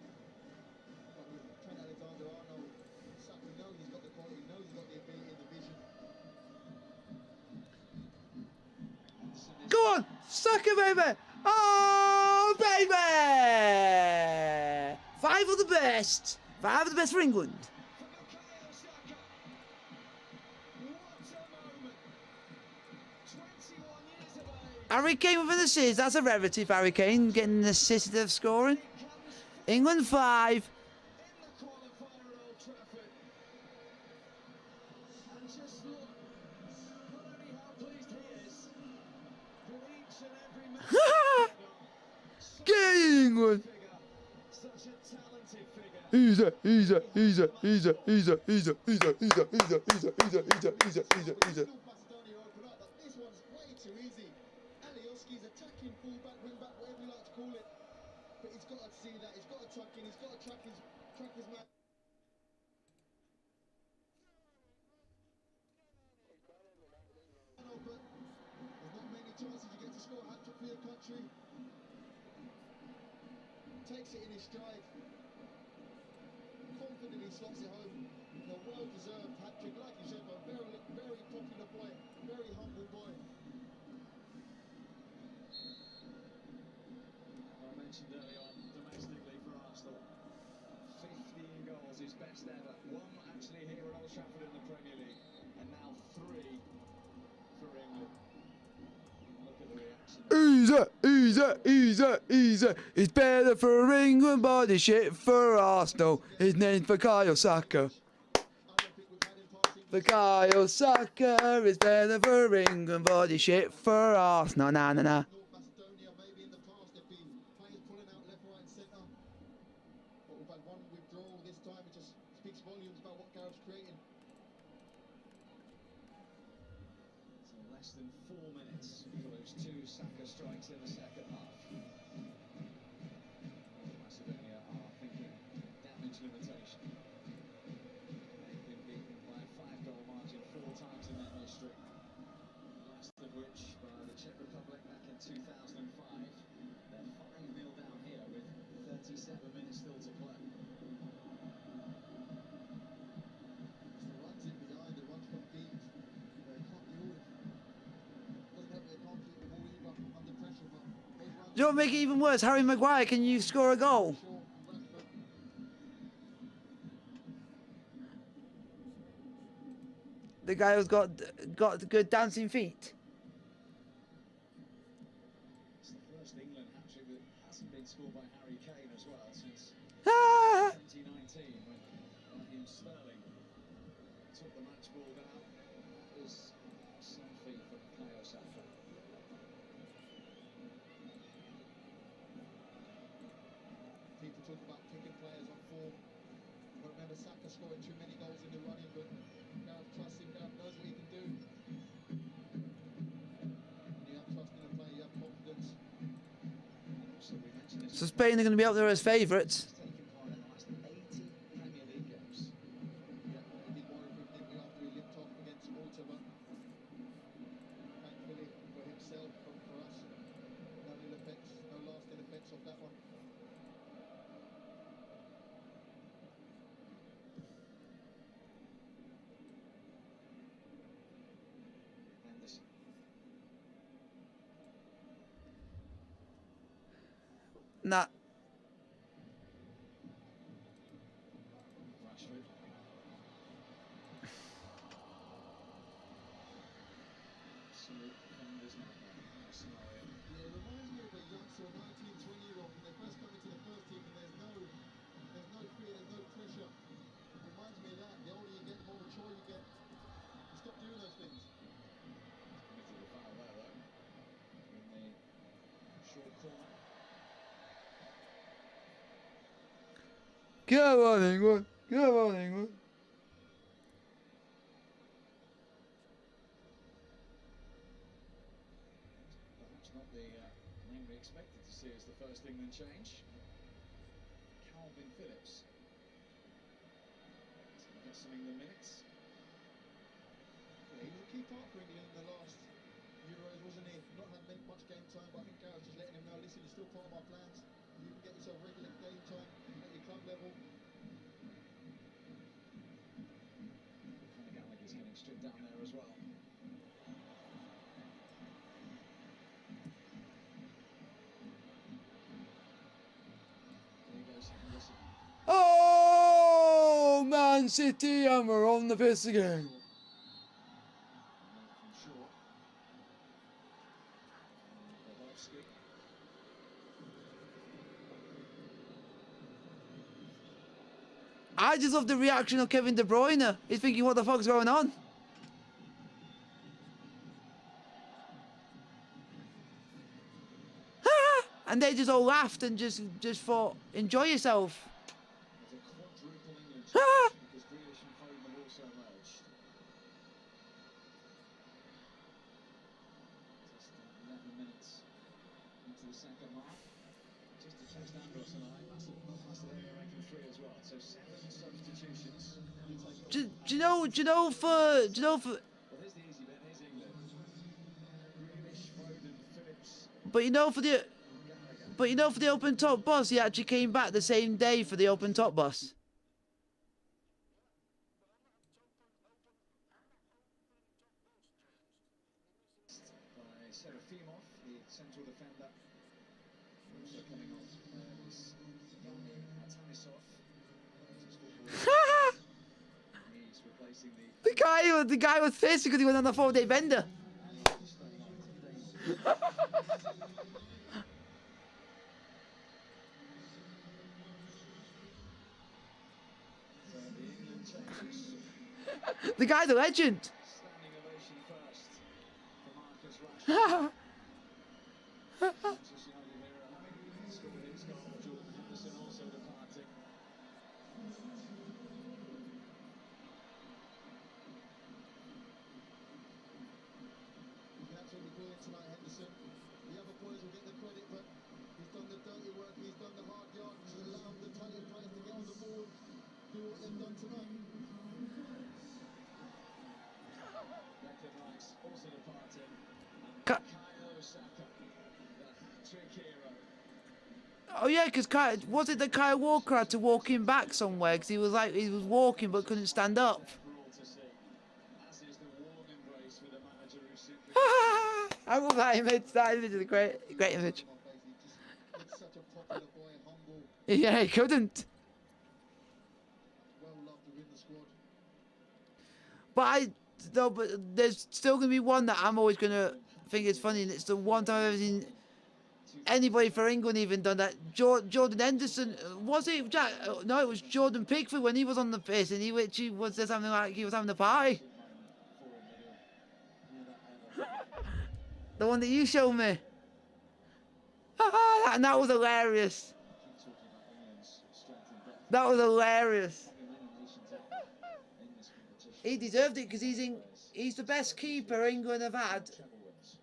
But with Trent Alexander-Arnold, Saka knows he's got the quality, knows he's got the ability and the vision. Go on, Saka, baby! Oh, baby! 5 of the best. 5 of the best for England. Bukayo Saka. What a moment. 21 years of age. Harry Kane with an assist. That's a rarity for Harry Kane, getting an assist instead of scoring. England 5. In the qualifier at Old Trafford. And just look, not only how pleased he is, but each and every man. Get England! Such a talented figure. Easy. At times, Macedonia open up, but this one's way too easy. Alioski's attacking fullback, wingback, whatever you like to call it. But he's got to see that. He's got to tuck in. He's got to track his man. But there's not many chances you get to score a hat-trick for your country. Takes it in his stride. Confidently slots it home. A well-deserved hat-trick, like you said, but very, very popular boy, very humble boy. I mentioned early on, domestically for Arsenal, 15 goals, his best ever. 1 actually here at Old Trafford in the Premier League, and now 3 for England. Look at the reaction. Easy. It's better for England, but it's shit for Arsenal. His name's Bukayo Saka. I don't think we've had him passing. Bukayo Saka is better for England, but it's shit for Arsenal. Nah. North Macedonia, maybe in the past, there've been players pulling out volumes about what Gareth's creating. So less than 4 minutes for those 2 Saka strikes in the second half. North Macedonia are thinking damage limitation. They've been beaten by a 5-goal margin 4 times in their history. Last of which by the Czech Republic back in 2005. They're 5-0 down here with 37 minutes still to play. It's the runs in behind, the runs from deep. They can't deal with. Doesn't help they can't keep the ball either under pressure, but those runs. You know what make it even worse? Harry Maguire, can you score a goal? Sure, Rashford. The guy who's got good dancing feet. It's the first England hat-trick that hasn't been scored by Harry Kane as well since Ah! 2019 when Raheem Sterling took the match ball down. That was some feat from Kayo Saka. People talk about picking players on form. But remember Saka scoring too many goals in the running, but Gareth trusts him, Gareth knows what he can do. When you have trust in a player, you have confidence. And also we mentioned this So Spain are going to be up there as favourites. he's taken part in the last 80 Premier League games. Yeah, we did worry for him, didn't we, after he limped off against Malta, but thankfully for himself, for us, no ill effects, no lasting effects of that one. Henderson. Nah. Rashford. Absolute defenders nightmare in that scenario. Yeah, it reminds me of a youngster, a 19, 20-year-old, when they first come into the first team and there's no fear, there's no pressure. It reminds me of that. The older you get, the more mature you get. You stop doing those things. Committed a foul there though. In the short corner. Come on, England. Come on, England. Perhaps not the name we expected to see as the first England change. Calvin Phillips. So we get some England minutes. Yeah, he was a key part for England in the last Euros, wasn't he? Not had much game time, but I think Gareth's just letting him know, listen, you're still part of our plans. You can get yourself regular game time at your club level. Conor Gallagher's getting stripped down there as well. There goes Henderson. Oh, Man City, and we're on the piss again. From short. Bobovsky. I just love the reaction of Kevin De Bruyne. He's thinking, what the fuck's going on? And they just all laughed and just thought, enjoy yourself. There's a quadruple England Ah! change because Grealish and Foden have also emerged. Just 11 minutes into the second half. Just to test Andros and I, North Macedonia making 3 as well. So 7 substitutions. Do you know for Well, here's the easy bit. Here's England. Grealish, Foden, Phillips, but you know for the Gallagher. open top bus, he actually came back the same day for the open top bus. By Serafimov, the central defender. Also coming off is Yanni Atanisov. He's replacing The guy was pissed because he went on the 4-day bender. the England changes. The guy's a legend. Standing ovation first for Marcus Rashford. Manchester United hero having scored his goal. Jordan Henderson also departing. Oh yeah, because was it that Kyle Walker had to walk him back somewhere because he was walking but couldn't stand up. For all to see, as is the warm embrace with a manager who simply I love that image. That image is a great image. My face, he just looks such a popular boy, humble, Yeah, he couldn't. well loved within the squad. But there's still gonna be one that I'm always gonna think is funny, and it's the one time I've ever seen anybody for England even done that. Jordan Henderson, was it Jack? No, it was Jordan Pickford when he was on the pitch, and he literally was there something like he was having a party. The one that you showed me. And that was hilarious. keep talking about England's strength and depth. That was hilarious. Probably many nations out in this competition. He deserved it because he's the best keeper England have had. Treble wins.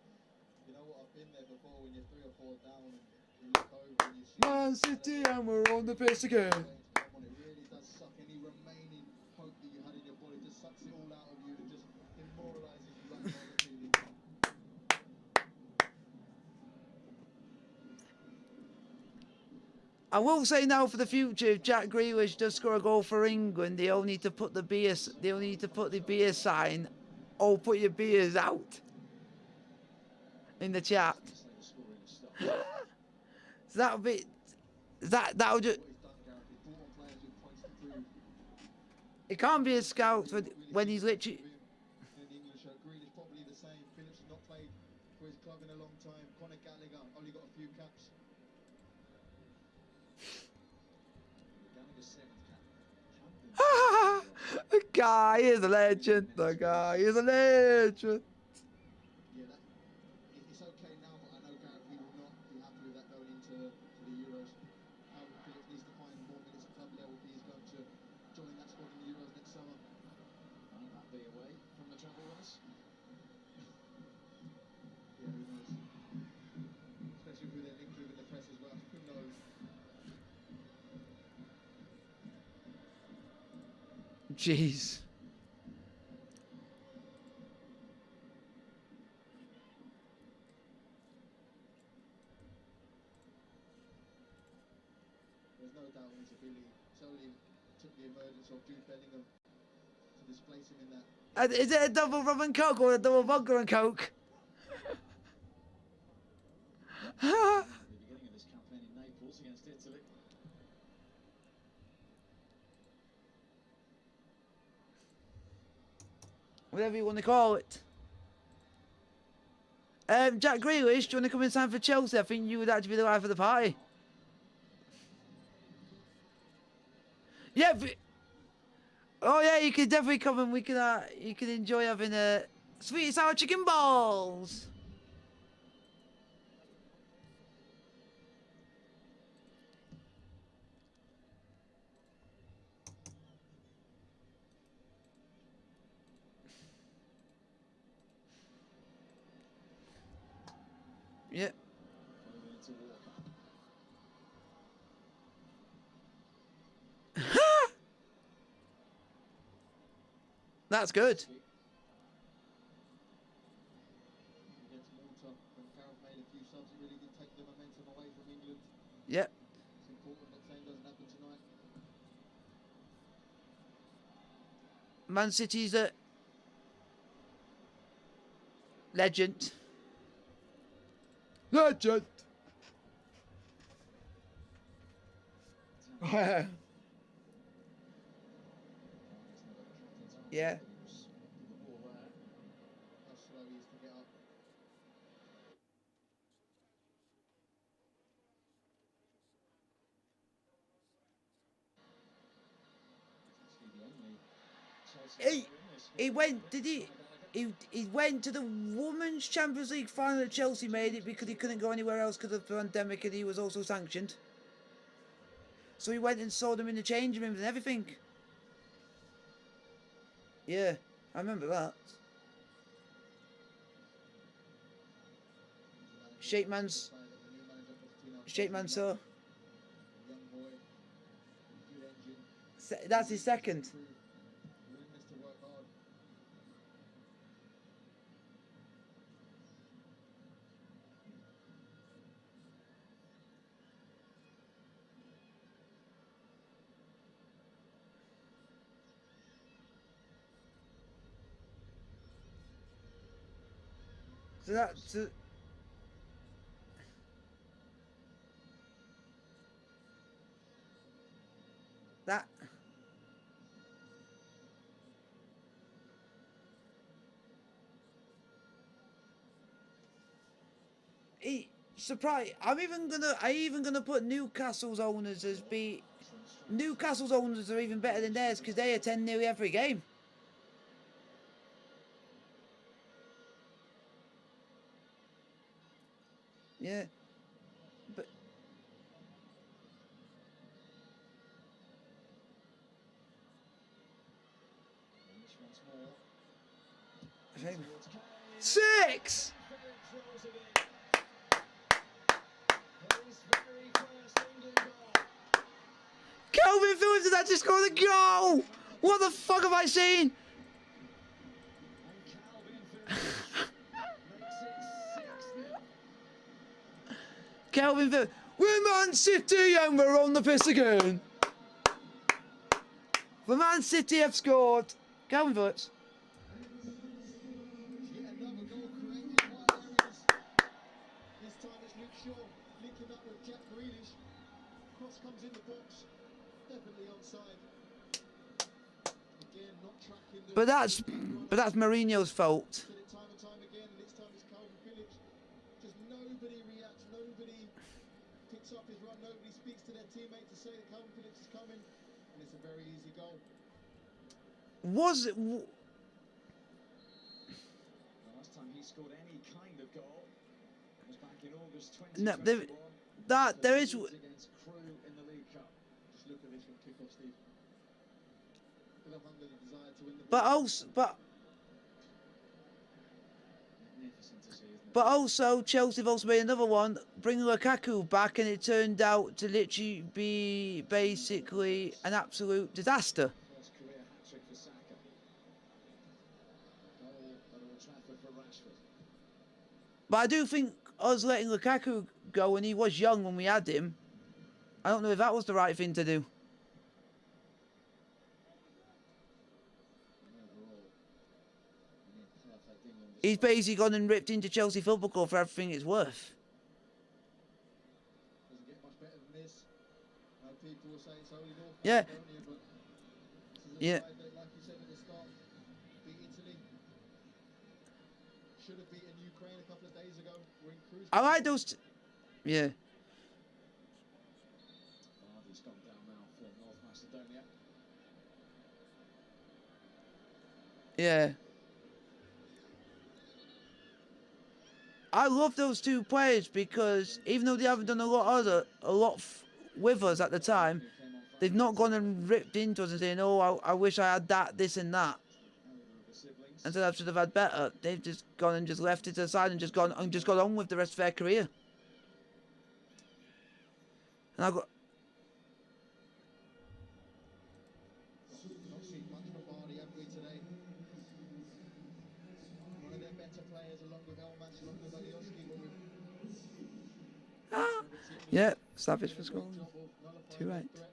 You know what, I've been there before when you're 3 or 4 down and you look over and you see Man City and we're on the pitch again. it really does suck any remaining hope that you had in your body, just sucks it all out of you and just demoralises you right now the feeling. I will say now for the future, if Jack Grealish does score a goal for England, they all need to put the beer sign, or put your beers out in the chat. So that'll be that'll just. What he's done, Gareth, he's brought on players with points to prove. It can't be a scout when he's literally. In the English shirt, Grealish probably the same. Phillips has not played for his club in a long time. Conor Gallagher only got a few caps. Gallagher's 7th cap. The guy is a legend. The guy is a legend. Yeah, it's okay now, but I know Gareth, he will not be happy with that going into the Euros. Calvin Phillips needs to find more minutes at club level if he's going to join that squad in the Euros next summer. Might that be away from the treble winners? Yeah, who knows? Especially who they're linked with in the press as well. Who knows? Jeez. There's no doubt in his ability. Solely took the emergence of Jude Bellingham to displace him in that. Is it a double rum and coke or a double vodka and coke? At the beginning of this campaign in Naples against Italy. Whatever you want to call it. Jack Grealish, do you want to come and sign for Chelsea? I think you would actually be the life of the party. Yeah. Oh yeah, you can definitely come and you can enjoy having a sweet and sour chicken balls. Yep. Moving into Walker. That's good. Against Malta, when Gareth made a few subs, it really did take the momentum away from England. Yep. It's important that same doesn't happen tonight. Man City's a legend. Legend. Yeah. How slow he is to get up. He went. Did he? He went to the Women's Champions League final at Chelsea, made it because he couldn't go anywhere else because of the pandemic, and he was also sanctioned. So he went and saw them in the changing rooms and everything. Yeah, I remember that. Sheikh Mansour. Young boy, good engine, That's his second. willingness to work hard. So that's that. Surprise! I even gonna put Newcastle's owners as be. Newcastle's owners are even better than theirs because they attend nearly every game. Yeah, but six. Calvin Phillips has actually scored a goal. What the fuck have I seen? Calvin Phillips. We're Man City and we're on the piss again. The Man City have scored. Calvin Phillips. Yet another goal created by areas. This time it's Luke Shaw linking up with Jack Grealish. Cross comes in the box. Definitely onside. Again, not tracking the. But that's Mourinho's fault. Said it time and time again, and this time it's Calvin Phillips. Just nobody reacts, nobody picks up his run, nobody speaks to their teammate to say that Calvin Phillips is coming, and it's a very easy goal. Was it? The last time he scored any kind of goal was back in August 2021. No, there is. Against Crewe in the League Cup. Just look at this from kickoff, Steve. Look at the hunger, the desire to win the But ball. also, Magnificent to see, isn't it? but also, Chelsea have also made another one, bringing Lukaku back, and it turned out to literally be basically an absolute disaster. First career hat-trick for Saka. Goal at Old Trafford for Rashford. But I do think us letting Lukaku go, and he was young when we had him, I don't know if that was the right thing to do. And overall, a near perfect England He's display. basically gone and ripped into Chelsea Football Club for everything it's worth. Doesn't get much better than this. People will say it's only North Yeah. Macedonia, but this is a Yeah. side that, like you said at the start, beat Italy. Should have beaten Ukraine a couple of days ago. We're in cruise I like control. those. Yeah. Vardy's gone down now for North Macedonia. Yeah. I love those two players because even though they haven't done a lot with us at the time, they've not gone and ripped into us and saying, "Oh, I wish I had that, this, and that." Elder of the siblings. And said I should have had better. They've just gone and just left it to the side and just gone on with the rest of their career. And I got. Not seen much from Vardy, have we, today? One of their better players, along with Elmas, along with Alioski, but we've Yeah, Savage for done a scoring. great job of nullifying 2-8. that threat.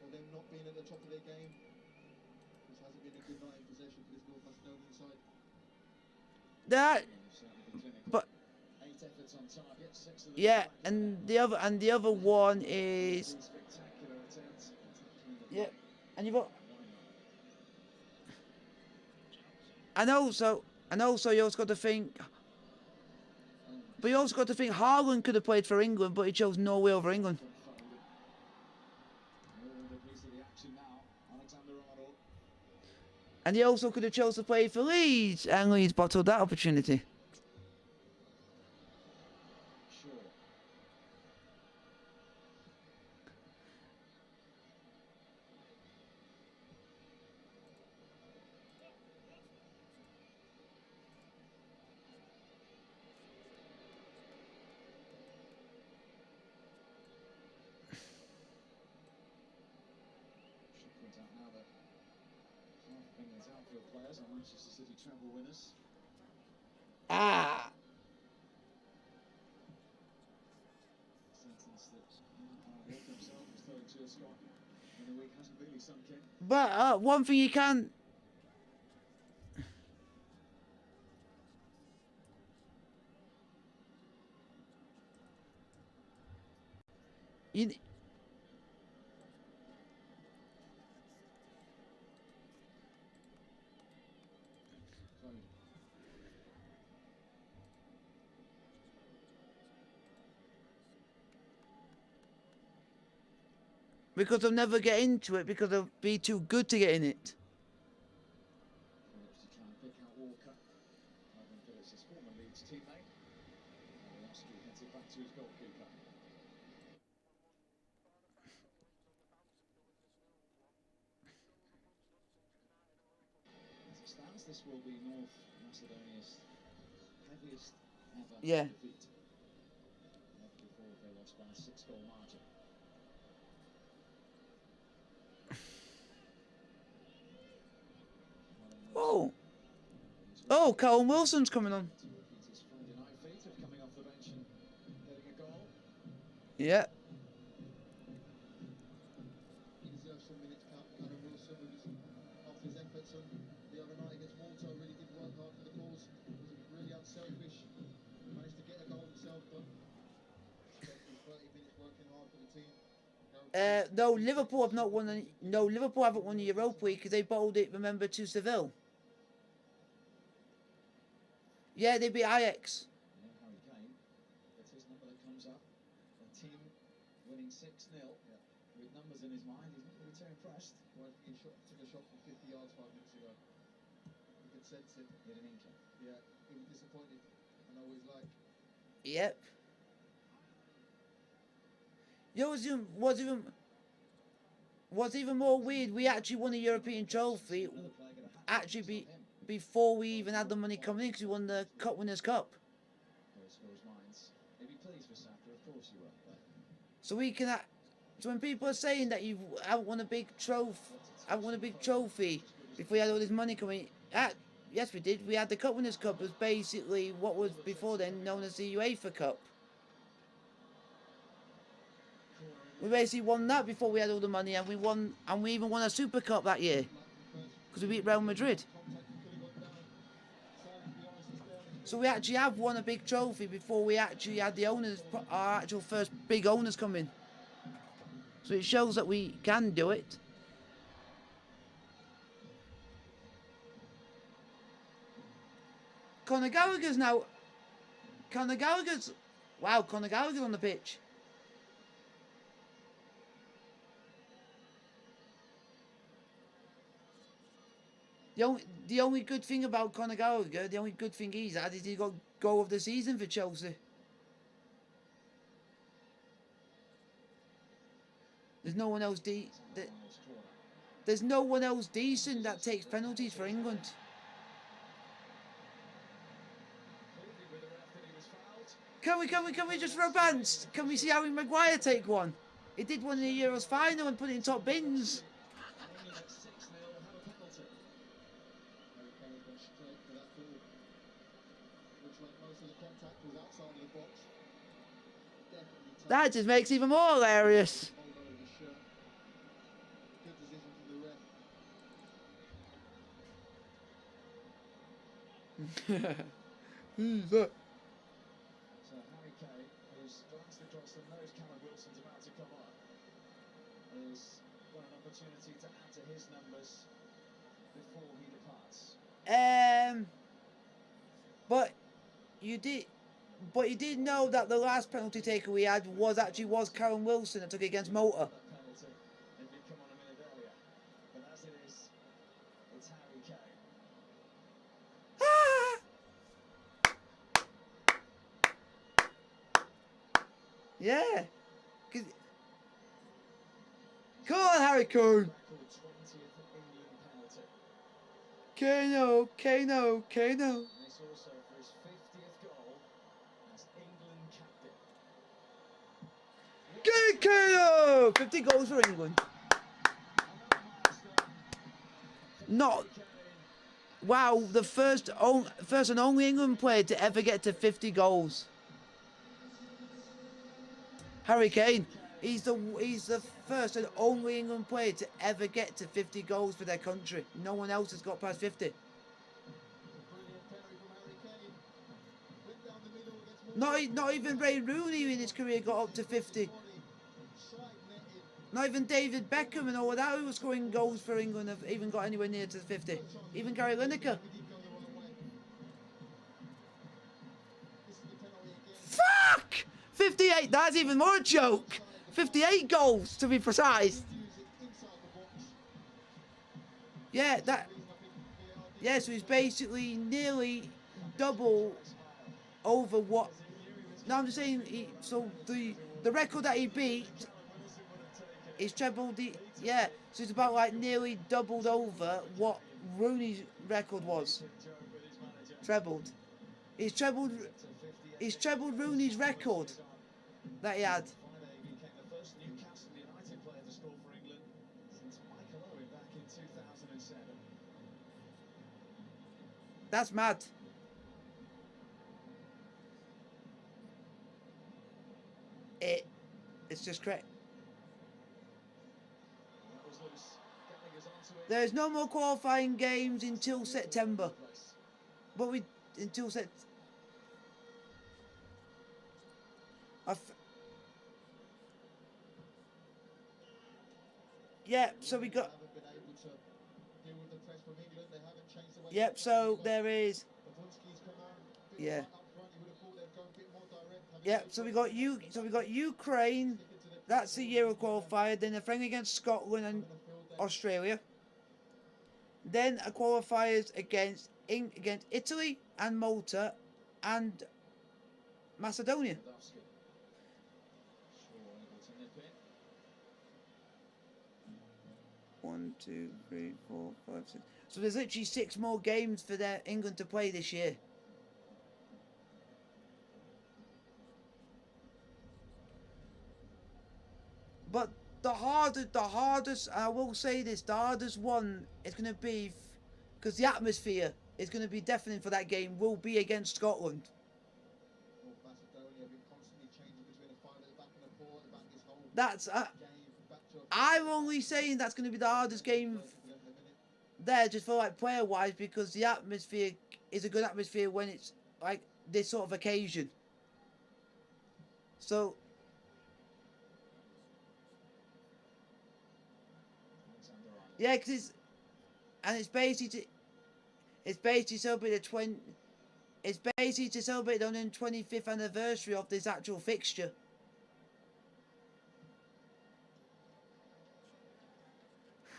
Or them not being at the top of their game. This hasn't been a good night in possession for this North Macedonian side. That. They've certainly been clinical. But 8 efforts on target, 6 of them yeah, back to and back. the other one is. Two spectacular attempts. Attacking the Yeah, right. and you've got. Why not? And also, you also got to think. But you also got to think Haaland could have played for England, but he chose Norway over England. Norwood a piece of the action now. Alexander-Arnold. And he also could have chose to play for Leeds, and Leeds bottled that opportunity. Sure. Should point out now that half of England's outfield players are Manchester City treble winners. Ah! Sentence that Wolf himself was throwing to a Scott in the week hasn't really sunk in. But one thing you can. You, because they'll never get into it because they'll be too good to get in it. Phillips to try and pick out Walker. Ivan Phillips, his former Leeds teammate. And Oski heads it back to his goalkeeper. As it stands, this will be North Macedonia's heaviest ever Yeah. defeat. Never before they lost by a 6-goal margin. Oh. Oh, Callum Wilson's coming on. To repeat his Friday night feat of coming off the bench and getting a goal. Yeah. He deserves some minutes, Callum Wilson, after his efforts on the other night against Malta, really did work hard for the cause. Was really unselfish. Managed to get a goal himself, but spent 30 minutes working hard for the team. No, Liverpool have not won. No, Liverpool haven't won the Europa League because they bowled it. Remember, to Seville. Yeah, they beat Ajax. And then Harry Kane, that's his number that comes up. A team winning 6-0 with numbers in his mind. He's not going to be too impressed. Well, he took a shot from 50 yards 5 minutes ago. You could sense it. He had an inkling. Yeah, he was disappointed. I know what he's like. Yep. You know, what's even more weird? We actually won a European trophy. Another player going to have to Actually, focus on him. before we even had the money coming in, because we won the Cup Winners' Cup. Those scores minds. He'd be pleased with Saka, of course you will. But So we can. So when people are saying that you haven't won a big trophy, before you had all this money coming, yes, we did. We had the Cup Winners' Cup. It was basically what was before then known as the UEFA Cup. We basically won that before we had all the money, and we even won a Super Cup that year because we beat Real Madrid. So we actually have won a big trophy before we actually had the owners, our actual first big owners come in. So it shows that we can do it. Conor Gallagher's now. Conor Gallagher's on the pitch. The only good thing about Conor Gallagher, the only good thing he's had is he got goal of the season for Chelsea. There's no one else there's no one else decent that takes penalties for England. Can we just romance? Can we see Harry Maguire take one? He did one in the Euros final and put it in top bins. England at 6-0 have a penalty. Harry Kane went straight for that ball. Looks like most of the contact was outside of the box. Definitely tough. That just makes it even more hilarious. Hold over his shirt. Good decision from the ref. Who's that? So Harry Kane, who's glanced across and knows Callum Wilson's about to come on, has got an opportunity to add to his numbers before he departs. But you did know that the last penalty taker we had was Callum Wilson that took it against Malta. That penalty if he'd come on a minute earlier. But as it is, it's Harry Kane. Yeah. Come on, Harry Kane. Record 20th England penalty. Kano. And this also for his 50th goal as England captain. Kano! 50 goals for England. Another milestone. Not. Wow, the first and only England player to ever get to 50 goals. Harry Kane. He's the first and only England player to ever get to 50 goals for their country. No one else has got past 50. Brilliant penalty from Harry Kane. Went down the middle against Malta. Not even Ray Rooney in his career got up to 50. Body. Not even David Beckham and all that who was scoring goals for England have even got anywhere near to the 50. Even Gary Lineker. We did go the right way. This is the penalty again. Fuck! 58, that's even more a joke. 58 goals to be precise. Use it inside the box. Yeah, that. Reason I think VAR did Yeah, so he's basically nearly double over what. No, I'm just saying. So the record that he beat is trebled the. Yeah, so it's about like nearly doubled over what Rooney's record was. Trebled. He's trebled. He's trebled Rooney's record that he had. Friday became the first Newcastle United player to score for England since Michael Owen back in 2007. That's mad. It's just correct. That was loose. Gallagher's onto it. There's no more qualifying games until September. But we until yeah, so we got. Haven't been able to deal with the press from England. They haven't changed the way. Yep, so there is. Babunski's come on. Bit Yeah. right up front. You would have thought they'd go a bit more direct. Having Yep, those so we guys got you. So we got Ukraine. sticking to the That's the Euro qualifier. Then a friendly against Scotland and field there. Australia. Then a qualifiers against Italy and Malta and Macedonia. Lewandowski. Shaw able to nip it. 1, 2, 3, 4, 5, 6. So there's literally 6 more games for England to play this year. But the hardest, I will say this, the hardest one is going to be, because the atmosphere is going to be deafening for that game, will be against Scotland. North Macedonia have been constantly changing between a 5 at the back and a 4 at the back this whole That's, game. Back to a I'm only saying that's going to be the hardest game for them in a minute. there, just for like player wise, because the atmosphere is a good atmosphere when it's like this sort of occasion. So yeah, because it's basically to celebrate it's basically to celebrate on the 25th anniversary of this actual fixture.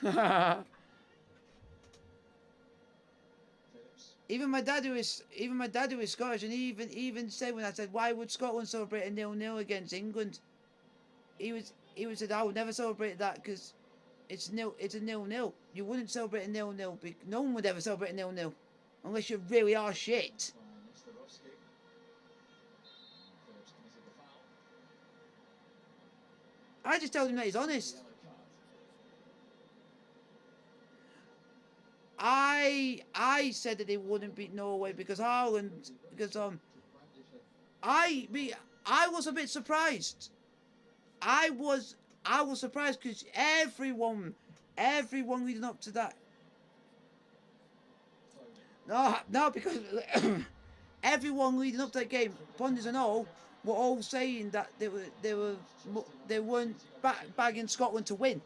Phillips. Even my dad who is Scottish, and he even said when I said why would Scotland celebrate a 0-0 against England, he said I would never celebrate that because it's a 0-0. You wouldn't celebrate a 0-0. No one would ever celebrate a 0-0 unless you really are shit. By Mr. Rosky. Phillips committed the foul. I just told him that he's honest. Yellow card. I said that they wouldn't beat Norway because Ireland, because I was a bit surprised. I was surprised because everyone leading up to that. No, because everyone leading up to that game, pundits and all, were all saying that they weren't bagging Scotland to win.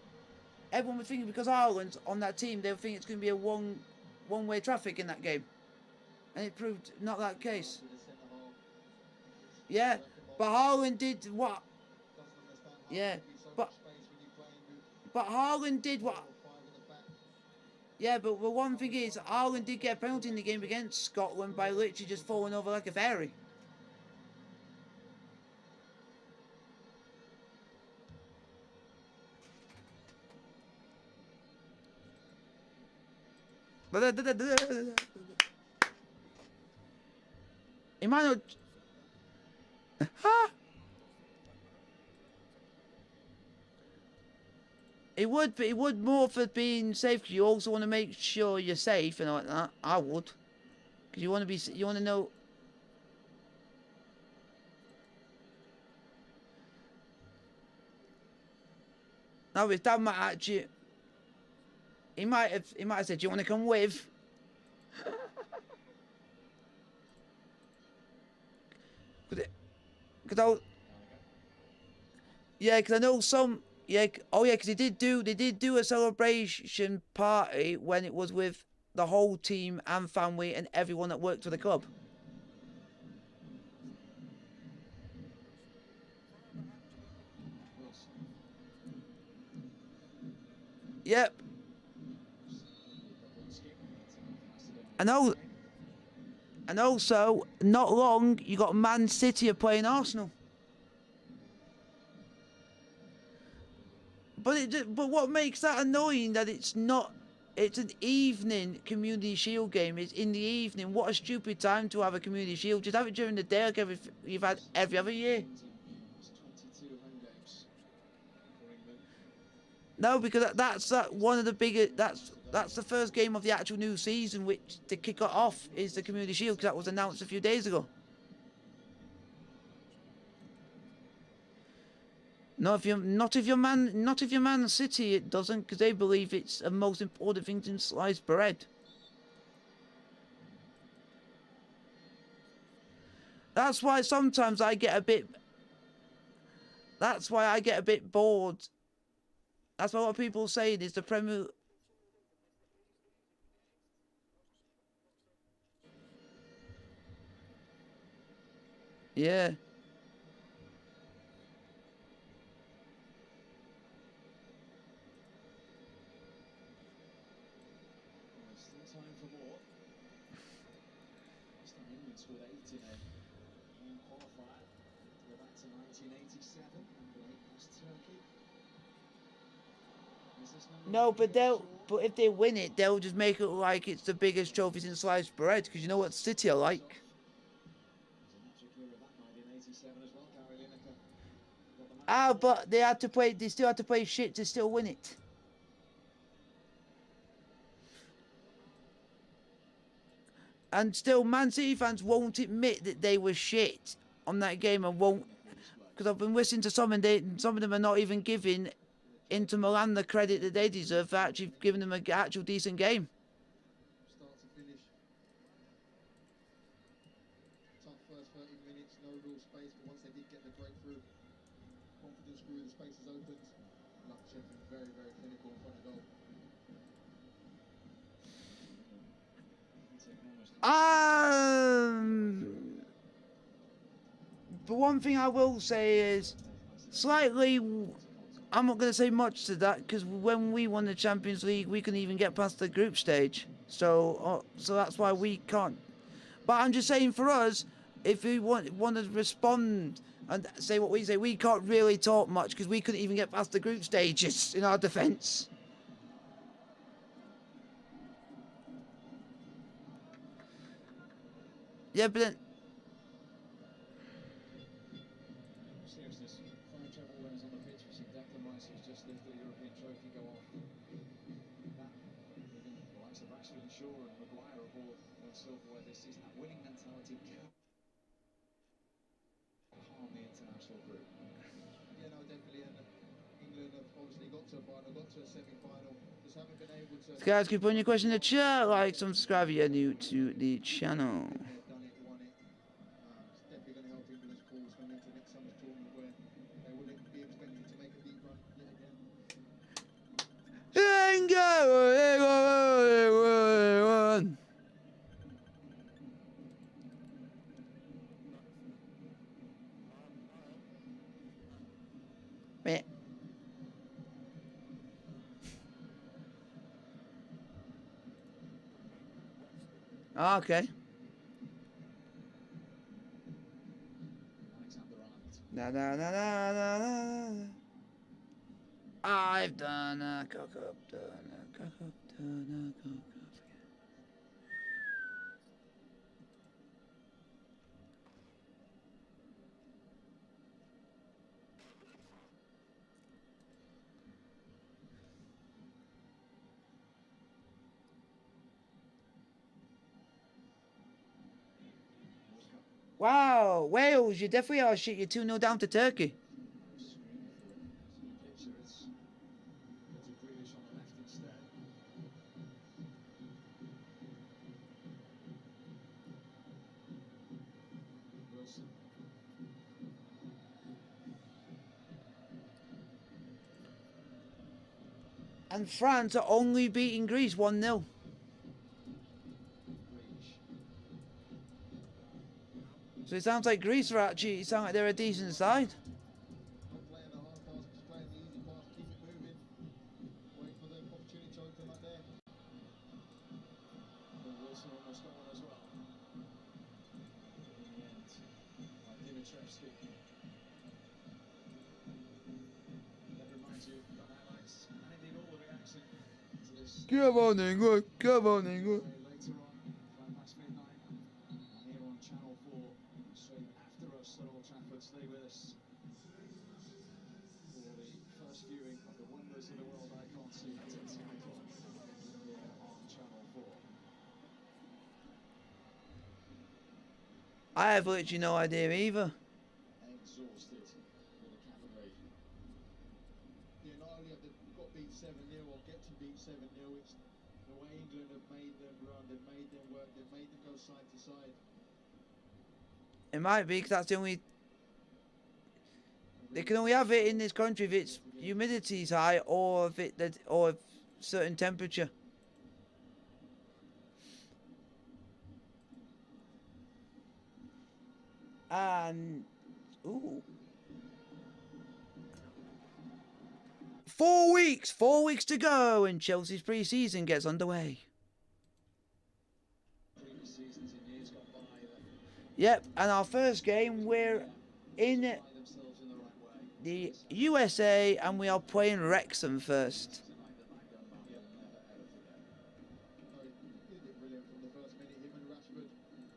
Everyone was thinking because Ireland's on that team, they were thinking it's going to be a one-way traffic in that game, and it proved not that case. With the centre half. Yeah, but Haaland did what? Doesn't understand how Yeah, there can be so but- much space when you're playing with But Haaland did what? 4 or 5 at the back. Yeah, but the one thing is, Haaland did get a penalty in the game against Scotland by literally just falling over like a fairy. He might not. It would more for being safe because you also want to make sure you're safe and like that. I would, because you want to know. No, his dad might actually. He might have said, "Do you want to come with?" Because I know some Yeah. Oh yeah, because they did do a celebration party when it was with the whole team and family and everyone that worked for the club. Wilson. Yep. Bobrovsky into North Macedonia. I know. And also, not long, you got Man City are playing Arsenal. But what makes that annoying that it's not? It's an evening Community Shield game. It's in the evening. What a stupid time to have a Community Shield. Just have it during the day like you've had every other year. It's 22 home games for England. No, because that's one of the biggest. That's the first game of the actual new season, which to kick it off is the Community Shield, because that was announced a few days ago. Not if you're Man City, it doesn't, because they believe it's the most important thing than sliced bread. That's why sometimes I get a bit. That's why I get a bit bored. That's why what people say is the Premier. Yeah. Well, still time for more. Last time England scored 8 in a qualifier. Go back to 1987 and late past Turkey. Is this number No, but sure? but if they win it, they'll just make it like it's the biggest trophy since sliced bread, because you know what City are like. There's a magic year of that night in 87 as well. Gary Lineker got the match Ah, ball. but they still had to play shit to still win it. And still, Man City fans won't admit that they were shit on that game, and won't, because I've been listening to some, and some of them are not even giving Inter Milan the credit that they deserve for actually giving them an actual decent game. Start to finish. Tough first 30 minutes, no real space, but once they did get the breakthrough, confidence grew, the spaces opened. Luckship very, very clinical in front of goal. The one thing I will say is slightly. I'm not going to say much to that, because when we won the Champions League, we couldn't even get past the group stage. So that's why we can't. But I'm just saying, for us, if we want to respond and say what we say, we can't really talk much, because we couldn't even get past the group stages in our defence. Yeah, but then. Seriousness, 5 treble winners on the pitch. We've seen Declan Rice, who's just lifted the European trophy, go off. That, even the likes of Rashford and Shaw and Maguire have all won silverware this season. That winning mentality can harm the international group. Yeah, no, definitely. And England have obviously got to a final, got to a semi-final. Just haven't been able to. Guys, keep putting your question in the chat, like, subscribe if you're new to the channel. They've done it, won it. It's definitely going to help England's cause going into next summer's tournament, where they will be expected to make a deep run yet again. Meh. Okay. Alexander Arnold. Na na na na na na. I've done a cock up, done a cock up, done a cock up. Wow, Wales, you definitely are shit. You're 2-0 down to Turkey. Screen for it. See the picture, it's Grealish on the left instead. Wilson. And France are only beating Greece 1-0. So it sounds like Greece are actually, it sounds like they're a decent side. Not playing the hard pass, just playing the easy pass, keep it moving. Wait for the opportunity to open up there. But Wilson almost got one as well. In the end, by Dimitrievski. That reminds you of the highlights and indeed all the reaction to this. Come on, England. Come on, England. Later on, midnight, and here on Channel 4, straight after us at Old Trafford. Stay with us for the first viewing of the wonders of the world icon scene at 10 o'clock here on Channel 4. I have literally no idea either. Exhausted with the cavalry. Yeah, not only have they got beat 7-0 or get to beat 7-0, it's the way England have made them run, they've made them work, they've made them go side to side. It might be because that's the only. They can only have it in this country if its humidity is high or if or if certain temperature. And ooh, 4 weeks to go, and Chelsea's pre-season gets underway. Previous seasons in years gone by that Yep, and our first game we're in find themselves in the right way. the USA, and we are playing Wrexham first. Tonight that back gun man will never ever forget. No, he did brilliant from the first minute. Him and Rashford,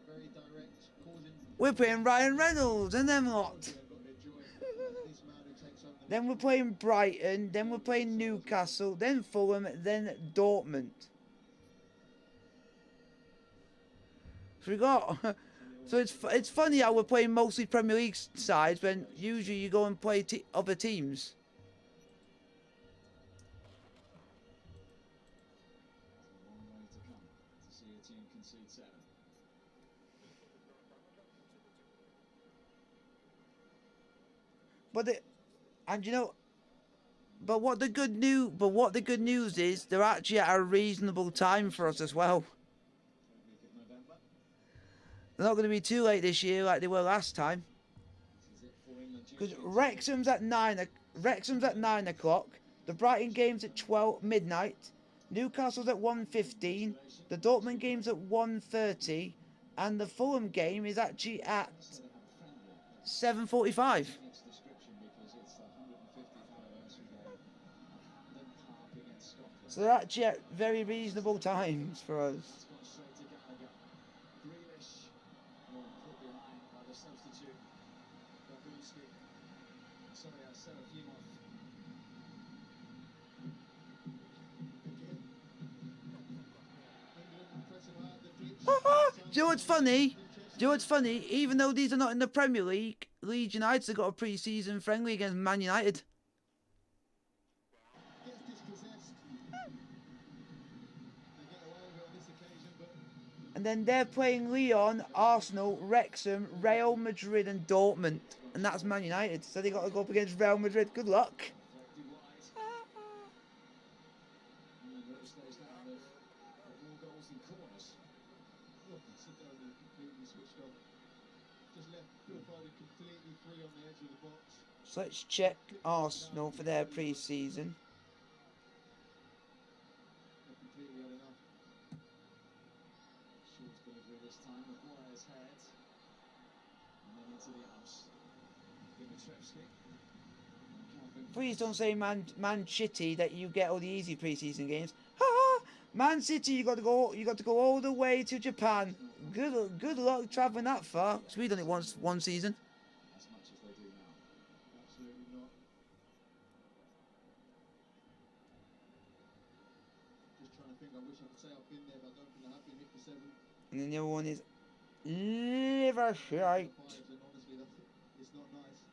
very direct, causing We're playing Ryan Reynolds and them lot. they've got their joy. This man who takes home the Then we're playing Brighton, then we're playing Newcastle, then Fulham, then Dortmund. So we got. So it's funny how we're playing mostly Premier League sides when usually you go and play other teams. It's a long way to come to see a team concede 7. But what the good news is, they're actually at a reasonable time for us as well. Third week of November. They're not going to be too late this year like they were last time. This is it for England. Because Wrexham's at 9 o'clock. The Brighton game's at 12 midnight. Newcastle's at 1:15. The Dortmund game's at 1:30, and the Fulham game is actually at 7:45. Its description because it's the 150th anniversary game of Hampden Park against Scotland. So they're actually at very reasonable times for us. That's gone straight to Gallagher. Grealish put behind by the substitute. Babuski. Sorry, I said a few more. England pressing hard, the ditch. Do you know what's funny? Do you know what's funny? Even though these are not in the Premier League, Leeds United have got a pre-season friendly against Man United. Gets dispossessed. They get away with it on this occasion, but And then they're playing Lyon, Arsenal, Wrexham, Real Madrid and Dortmund. And that's Man United. So they got to go up against Real Madrid. Good luck. Deflected wide. And the stays down with more goals than corners. look, Macedonia completely switched off. Just left Phil Foden completely free on the edge of the box. So let's check Arsenal for their pre-season. They're completely had enough. Short delivery this time. Maguire's head. And then into the arms. Dimitrievski. Please don't say Man City that you get all the easy pre-season games. Man City, you got to go all the way to Japan. Good luck traveling that far. 'Cause we done it once one season. As much as they do now. Absolutely not. Just trying to think. I wish I could say I've been there, but I don't think I have been hit for 7. And then the other one is Livershite. 5s, and honestly, it's not nice.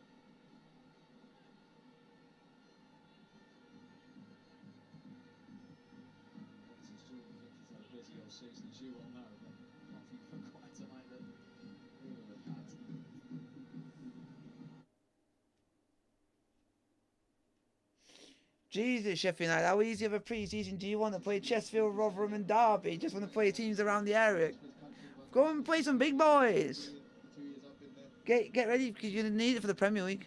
Since Jordan Vickers had a busy old season, as you all know, but nothing for quite tonight that we would have had. Jesus, Sheffield United, how easy of a pre-season do you want to play? Chesterfield, Rotherham and Derby? Just want to play teams around the area. Go and play some big boys. 2 years I've been there. Get ready because you're going to need it for the Premier League.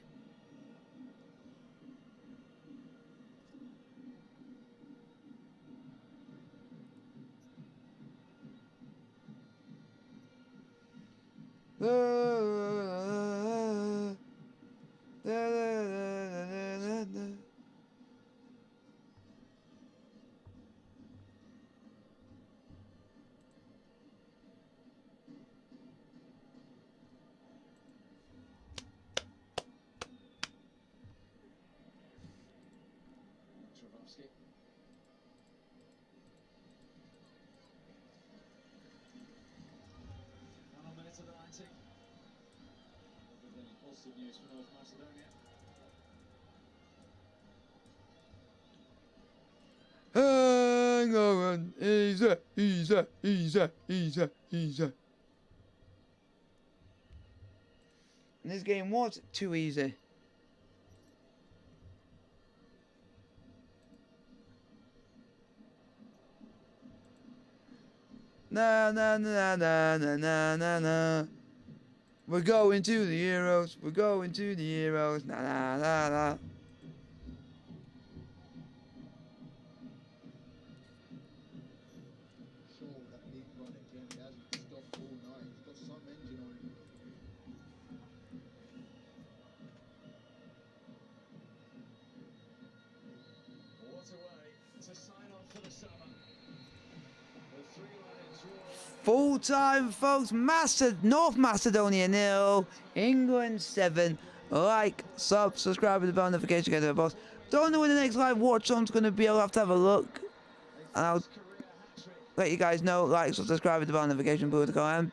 Trevowski. Final minute of the 90. With any positive news for North Macedonia. Hang on, easy, easy, easy, easy, easy. And this game was too easy. Na na na na na na na na. We're going to the Euros. We're going to the Euros. Na na na na. Show that big run again. He hasn't stopped all night. He's got some engine on him. What a way to sign off for the summer. The Three Lions roar. Full time, folks. North Macedonia 0, England 7. Like, subscribe with the bell notification, get to the boss. Don't know when the next live watch on's going to be. I'll have to have a look. And I'll Career hat-trick. let you guys know. Like, subscribe with the bell notification, and